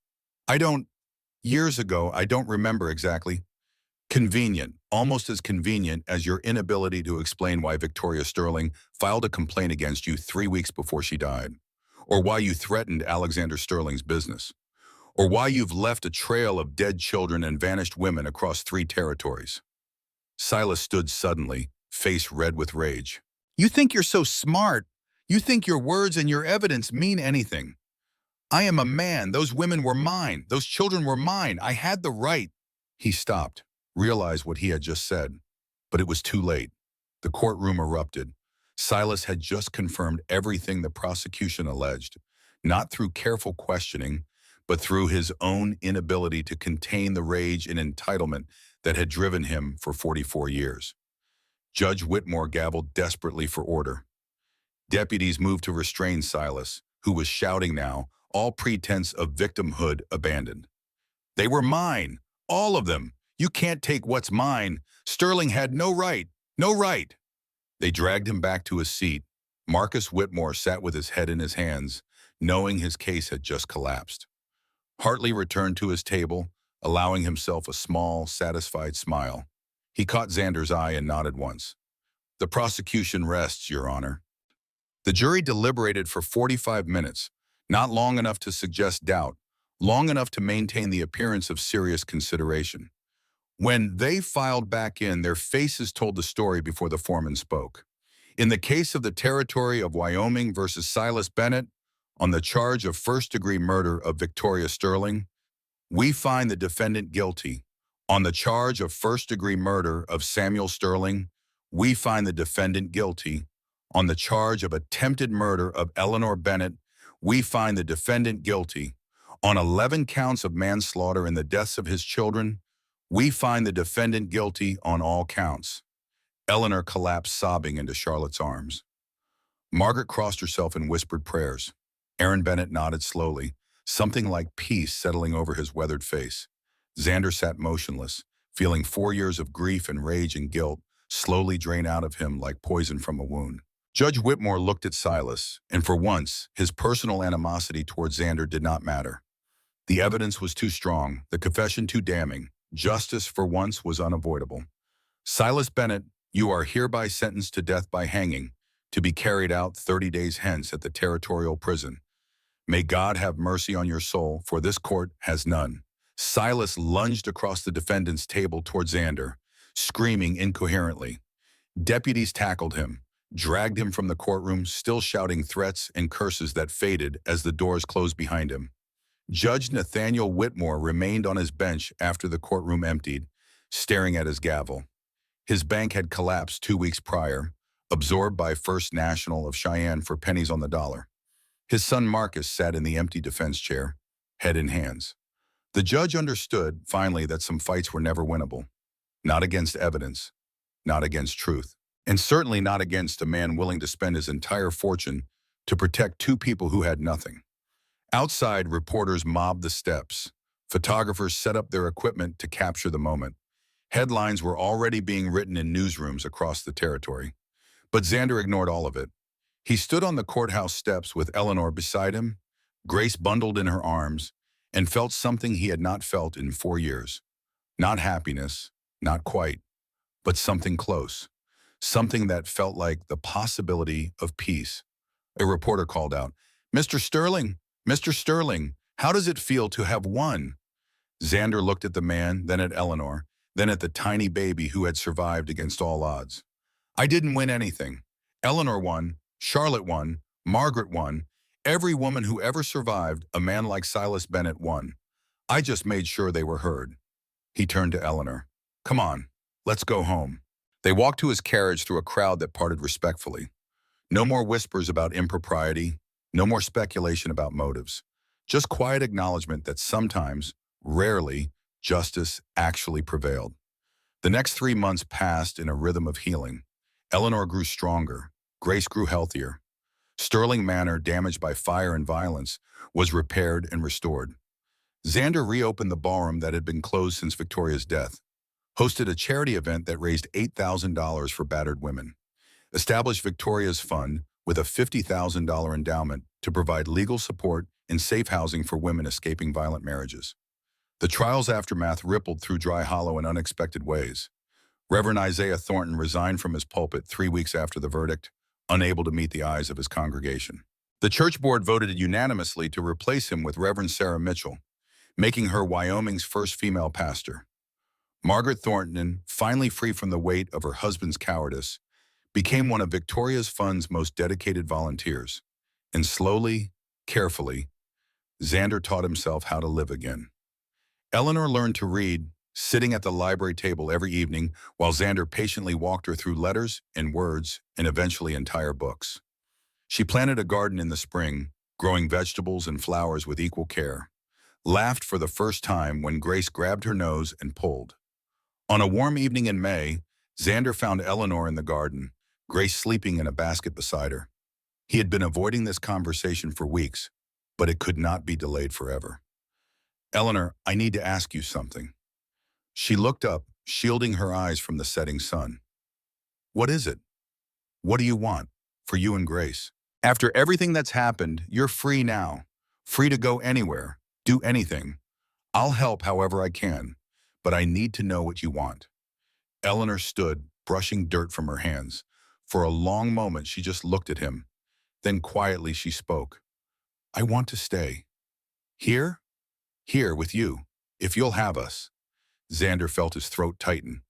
Years ago, I don't remember exactly. Convenient, almost as convenient as your inability to explain why Victoria Sterling filed a complaint against you 3 weeks before she died, or why you threatened Alexander Sterling's business, or why you've left a trail of dead children and vanished women across 3 territories. Silas stood suddenly, face red with rage. You think you're so smart. You think your words and your evidence mean anything. I am a man. Those women were mine. Those children were mine. I had the right. He stopped, realized what he had just said, but it was too late. The courtroom erupted. Silas had just confirmed everything the prosecution alleged, not through careful questioning, but through his own inability to contain the rage and entitlement that had driven him for 44 years. Judge Whitmore gabbled desperately for order. Deputies moved to restrain Silas, who was shouting now, all pretense of victimhood abandoned. They were mine, all of them. You can't take what's mine. Sterling had no right, no right. They dragged him back to his seat. Marcus Whitmore sat with his head in his hands, knowing his case had just collapsed. Hartley returned to his table, allowing himself a small, satisfied smile. He caught Xander's eye and nodded once. The prosecution rests, Your Honor. The jury deliberated for 45 minutes, not long enough to suggest doubt, long enough to maintain the appearance of serious consideration. When they filed back in, their faces told the story before the foreman spoke. In the case of the Territory of Wyoming versus Silas Bennett, on the charge of first-degree murder of Victoria Sterling, we find the defendant guilty. On the charge of first-degree murder of Samuel Sterling, we find the defendant guilty. On the charge of attempted murder of Eleanor Bennett, we find the defendant guilty. On 11 counts of manslaughter in the deaths of his children, we find the defendant guilty on all counts. Eleanor collapsed sobbing into Charlotte's arms. Margaret crossed herself and whispered prayers. Aaron Bennett nodded slowly, something like peace settling over his weathered face. Xander sat motionless, feeling 4 years of grief and rage and guilt slowly drain out of him like poison from a wound. Judge Whitmore looked at Silas, and for once, his personal animosity toward Xander did not matter. The evidence was too strong, the confession too damning. Justice, for once, was unavoidable. Silas Bennett, you are hereby sentenced to death by hanging, to be carried out 30 days hence at the Territorial Prison. May God have mercy on your soul, for this court has none. Silas lunged across the defendant's table toward Xander, screaming incoherently. Deputies tackled him, dragged him from the courtroom, still shouting threats and curses that faded as the doors closed behind him. Judge Nathaniel Whitmore remained on his bench after the courtroom emptied, staring at his gavel. His bank had collapsed 2 weeks prior, absorbed by First National of Cheyenne for pennies on the dollar. His son Marcus sat in the empty defense chair, head in hands. The judge understood, finally, that some fights were never winnable. Not against evidence, not against truth, and certainly not against a man willing to spend his entire fortune to protect 2 people who had nothing. Outside, reporters mobbed the steps. Photographers set up their equipment to capture the moment. Headlines were already being written in newsrooms across the territory. But Xander ignored all of it. He stood on the courthouse steps with Eleanor beside him, Grace bundled in her arms, and felt something he had not felt in 4 years. Not happiness, not quite, but something close. Something that felt like the possibility of peace. A reporter called out, "Mr. Sterling, Mr. Sterling, how does it feel to have won?" Xander looked at the man, then at Eleanor, then at the tiny baby who had survived against all odds. "I didn't win anything. Eleanor won, Charlotte won, Margaret won. Every woman who ever survived a man like Silas Bennett won. I just made sure they were heard." He turned to Eleanor. "Come on, let's go home." They walked to his carriage through a crowd that parted respectfully. No more whispers about impropriety, no more speculation about motives. Just quiet acknowledgement that sometimes, rarely, justice actually prevailed. The next 3 months passed in a rhythm of healing. Eleanor grew stronger. Grace grew healthier. Sterling Manor, damaged by fire and violence, was repaired and restored. Xander reopened the ballroom that had been closed since Victoria's death, hosted a charity event that raised $8,000 for battered women, established Victoria's Fund with a $50,000 endowment to provide legal support and safe housing for women escaping violent marriages. The trial's aftermath rippled through Dry Hollow in unexpected ways. Reverend Isaiah Thornton resigned from his pulpit 3 weeks after the verdict, unable to meet the eyes of his congregation. The church board voted unanimously to replace him with Reverend Sarah Mitchell, making her Wyoming's first female pastor. Margaret Thornton, finally free from the weight of her husband's cowardice, became one of Victoria's Fund's most dedicated volunteers. And slowly, carefully, Xander taught himself how to live again. Eleanor learned to read, sitting at the library table every evening while Xander patiently walked her through letters and words and eventually entire books. She planted a garden in the spring, growing vegetables and flowers with equal care, laughed for the first time when Grace grabbed her nose and pulled. On a warm evening in May, Xander found Eleanor in the garden, Grace sleeping in a basket beside her. He had been avoiding this conversation for weeks, but it could not be delayed forever. "Eleanor, I need to ask you something." She looked up, shielding her eyes from the setting sun. "What is it? What do you want? For you and Grace? After everything that's happened, you're free now. Free to go anywhere, do anything. I'll help however I can, but I need to know what you want." Eleanor stood, brushing dirt from her hands. For a long moment, she just looked at him. Then quietly she spoke. "I want to stay. Here? Here with you, if you'll have us." Xander felt his throat tighten.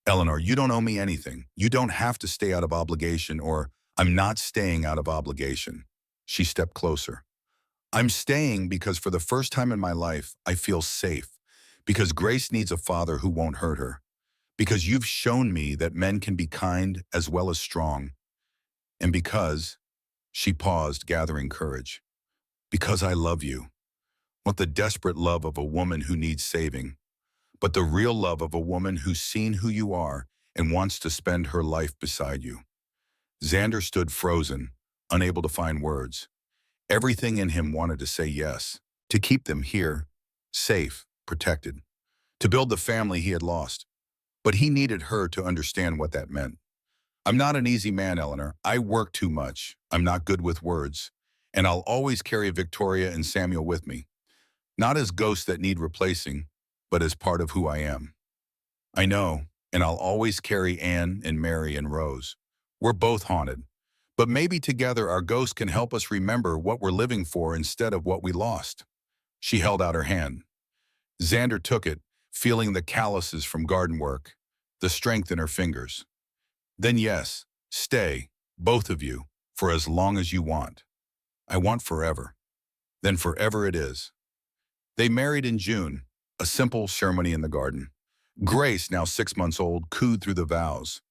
"Eleanor, you don't owe me anything. You don't have to stay out of obligation, or I'm not staying out of obligation." She stepped closer. "I'm staying because for the first time in my life, I feel safe. Because Grace needs a father who won't hurt her. Because you've shown me that men can be kind as well as strong. And because," she paused, gathering courage, "because I love you. Not the desperate love of a woman who needs saving, but the real love of a woman who's seen who you are and wants to spend her life beside you." Xander stood frozen, unable to find words. Everything in him wanted to say yes, to keep them here, safe, protected, to build the family he had lost. But he needed her to understand what that meant. "I'm not an easy man, Eleanor. I work too much. I'm not good with words. And I'll always carry Victoria and Samuel with me. Not as ghosts that need replacing, but as part of who I am. I know, and I'll always carry Anne and Mary and Rose. We're both haunted. But maybe together our ghosts can help us remember what we're living for instead of what we lost." She held out her hand. Xander took it, feeling the calluses from garden work, the strength in her fingers. "Then yes, stay, both of you, for as long as you want. I want forever." Then forever it is. They married in June, a simple ceremony in the garden. Grace, now 6 months old, cooed through the vows.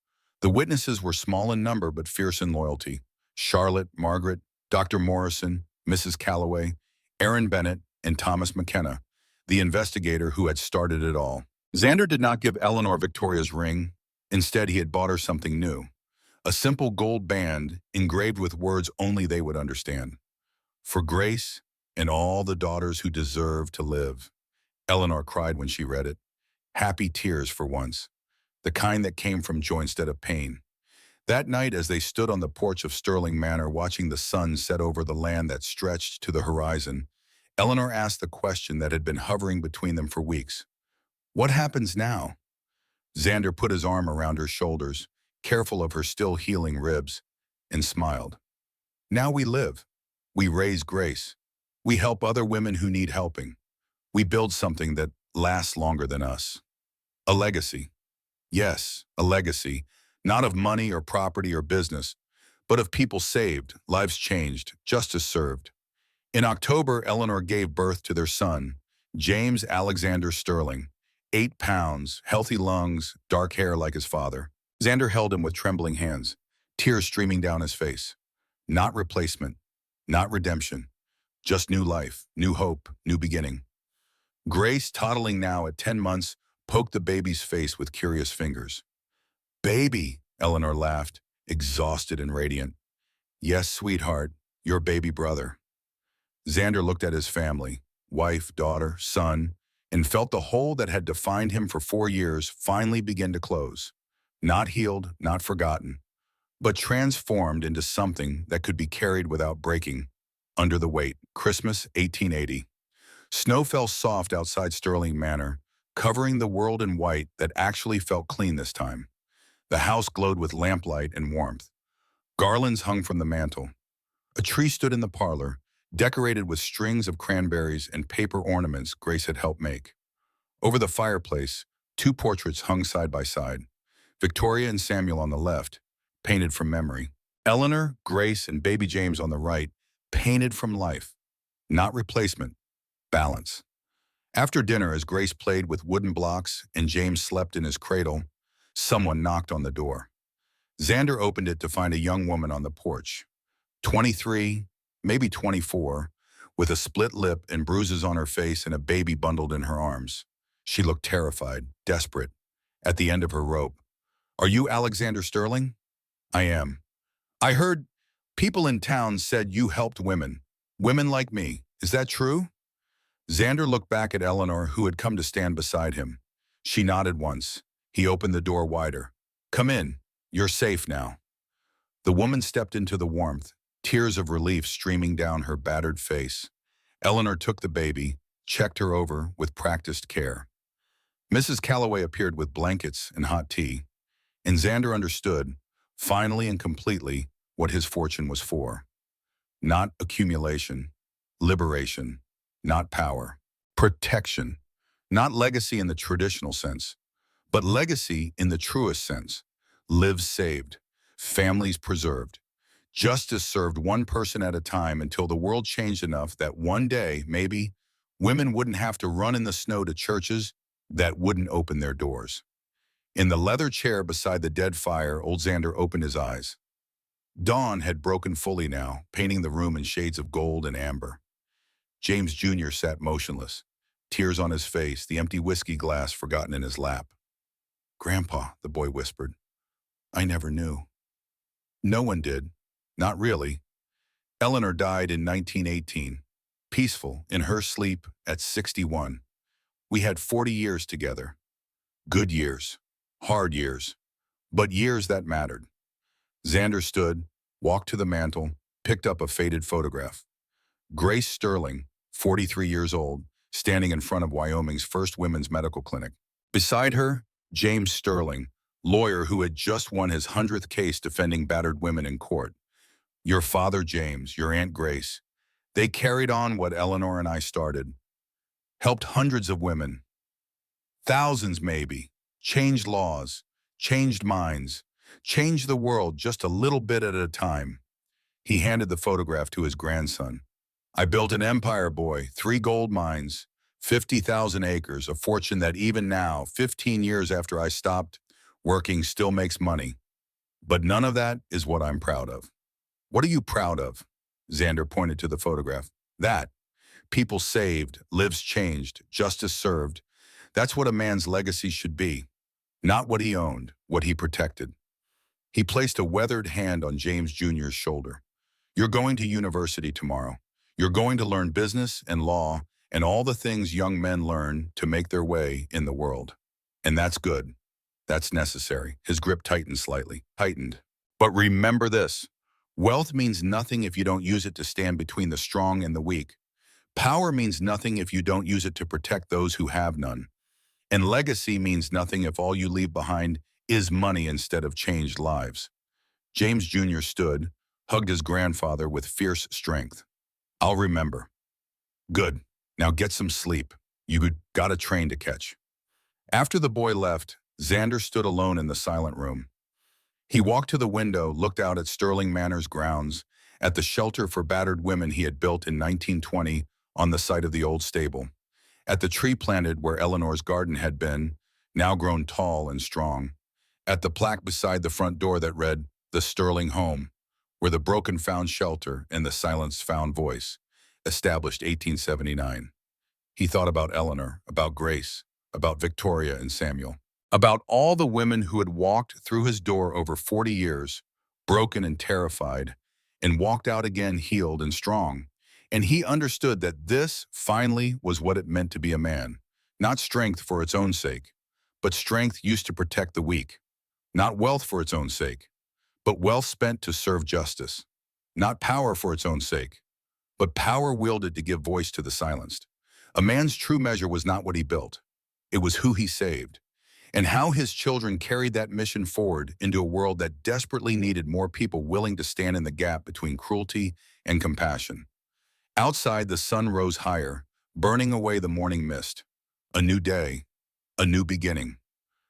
The witnesses were small in number but fierce in loyalty. Charlotte, Margaret, Dr. Morrison, Mrs. Calloway, Aaron Bennett, and Thomas McKenna, the investigator who had started it all. Xander did not give Eleanor Victoria's ring. Instead, he had bought her something new. A simple gold band engraved with words only they would understand. "For Grace and all the daughters who deserve to live." Eleanor cried when she read it. Happy tears for once, the kind that came from joy instead of pain. That night, as they stood on the porch of Sterling Manor watching the sun set over the land that stretched to the horizon, Eleanor asked the question that had been hovering between them for weeks. What happens now? Xander put his arm around her shoulders, careful of her still healing ribs, and smiled. Now we live. We raise grace. We help other women who need helping. We build something that lasts longer than us. A legacy. Yes, a legacy. Not of money or property or business, but of people saved, lives changed, justice served. In October, Eleanor gave birth to their son, James Alexander Sterling, 8 pounds, healthy lungs, dark hair like his father. Xander held him with trembling hands, tears streaming down his face. Not replacement, not redemption, just new life, new hope, new beginning. Grace, toddling now at 10 months, poked the baby's face with curious fingers. Baby, Eleanor laughed, exhausted and radiant. Yes, sweetheart, your baby brother. Xander looked at his family, wife, daughter, son, and felt the hole that had defined him for 4 years finally begin to close. Not healed, not forgotten, but transformed into something that could be carried without breaking. Under the weight. Christmas 1880. Snow fell soft outside Sterling Manor, covering the world in white that actually felt clean this time. The house glowed with lamplight and warmth. Garlands hung from the mantel. A tree stood in the parlor, decorated with strings of cranberries and paper ornaments Grace had helped make. Over the fireplace, 2 portraits hung side by side. Victoria and Samuel on the left, painted from memory. Eleanor, Grace, and baby James on the right, painted from life. Not replacement, balance. After dinner, as Grace played with wooden blocks and James slept in his cradle, someone knocked on the door. Xander opened it to find a young woman on the porch. 23, maybe 24, with a split lip and bruises on her face and a baby bundled in her arms. She looked terrified, desperate, at the end of her rope. Are you Alexander Sterling? I am. I heard people in town said you helped women. Women like me. Is that true? Xander looked back at Eleanor, who had come to stand beside him. She nodded once. He opened the door wider. Come in. You're safe now. The woman stepped into the warmth, tears of relief streaming down her battered face. Eleanor took the baby, checked her over with practiced care. Mrs. Calloway appeared with blankets and hot tea, and Xander understood, finally and completely, what his fortune was for. Not accumulation, liberation, not power, protection, not legacy in the traditional sense, but legacy in the truest sense. Lives saved, families preserved, justice served one person at a time until the world changed enough that one day, maybe, women wouldn't have to run in the snow to churches that wouldn't open their doors. In the leather chair beside the dead fire, old Xander opened his eyes. Dawn had broken fully now, painting the room in shades of gold and amber. James Jr. sat motionless, tears on his face, the empty whiskey glass forgotten in his lap. Grandpa, the boy whispered. I never knew. No one did. Not really. Eleanor died in 1918, peaceful in her sleep at 61. We had 40 years together. Good years, hard years, but years that mattered. Xander stood, walked to the mantel, picked up a faded photograph. Grace Sterling, 43 years old, standing in front of Wyoming's first women's medical clinic. Beside her, James Sterling, lawyer who had just won his 100th case defending battered women in court. Your father, James, your Aunt Grace. They carried on what Eleanor and I started. Helped hundreds of women. Thousands, maybe. Changed laws. Changed minds. Changed the world just a little bit at a time. He handed the photograph to his grandson. I built an empire, boy. 3 gold mines. 50,000 acres. A fortune that even now, 15 years after I stopped working, still makes money. But none of that is what I'm proud of. What are you proud of? Xander pointed to the photograph. That. People saved, lives changed, justice served. That's what a man's legacy should be. Not what he owned, what he protected. He placed a weathered hand on James Jr.'s shoulder. You're going to university tomorrow. You're going to learn business and law and all the things young men learn to make their way in the world. And that's good. That's necessary. His grip tightened slightly. Tightened. But remember this. Wealth means nothing if you don't use it to stand between the strong and the weak, Power means nothing if you don't use it to protect those who have none. And legacy means nothing if all you leave behind is money instead of changed lives. James Jr. stood, hugged his grandfather with fierce strength. I'll remember. Good. Now get some sleep. You got a train to catch. After the boy left, Xander stood alone in the silent room. He walked to the window, looked out at Sterling Manor's grounds, at the shelter for battered women he had built in 1920 on the site of the old stable, at the tree planted where Eleanor's garden had been, now grown tall and strong, at the plaque beside the front door that read, "The Sterling Home, where the broken found shelter and the silence found voice, established 1879. He thought about Eleanor, about Grace, about Victoria and Samuel, about all the women who had walked through his door over 40 years, broken and terrified, and walked out again healed and strong. And he understood that this, finally, was what it meant to be a man. Not strength for its own sake, but strength used to protect the weak. Not wealth for its own sake, but wealth spent to serve justice. Not power for its own sake, but power wielded to give voice to the silenced. A man's true measure was not what he built. It was who he saved, and how his children carried that mission forward into a world that desperately needed more people willing to stand in the gap between cruelty and compassion. Outside, the sun rose higher, burning away the morning mist. A new day, a new beginning.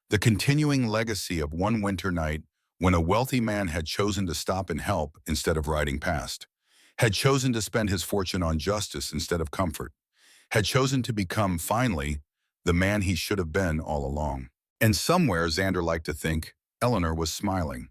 The continuing legacy of one winter night when a wealthy man had chosen to stop and help instead of riding past, had chosen to spend his fortune on justice instead of comfort, had chosen to become, finally, the man he should have been all along. And somewhere, Xander liked to think, Eleanor was smiling.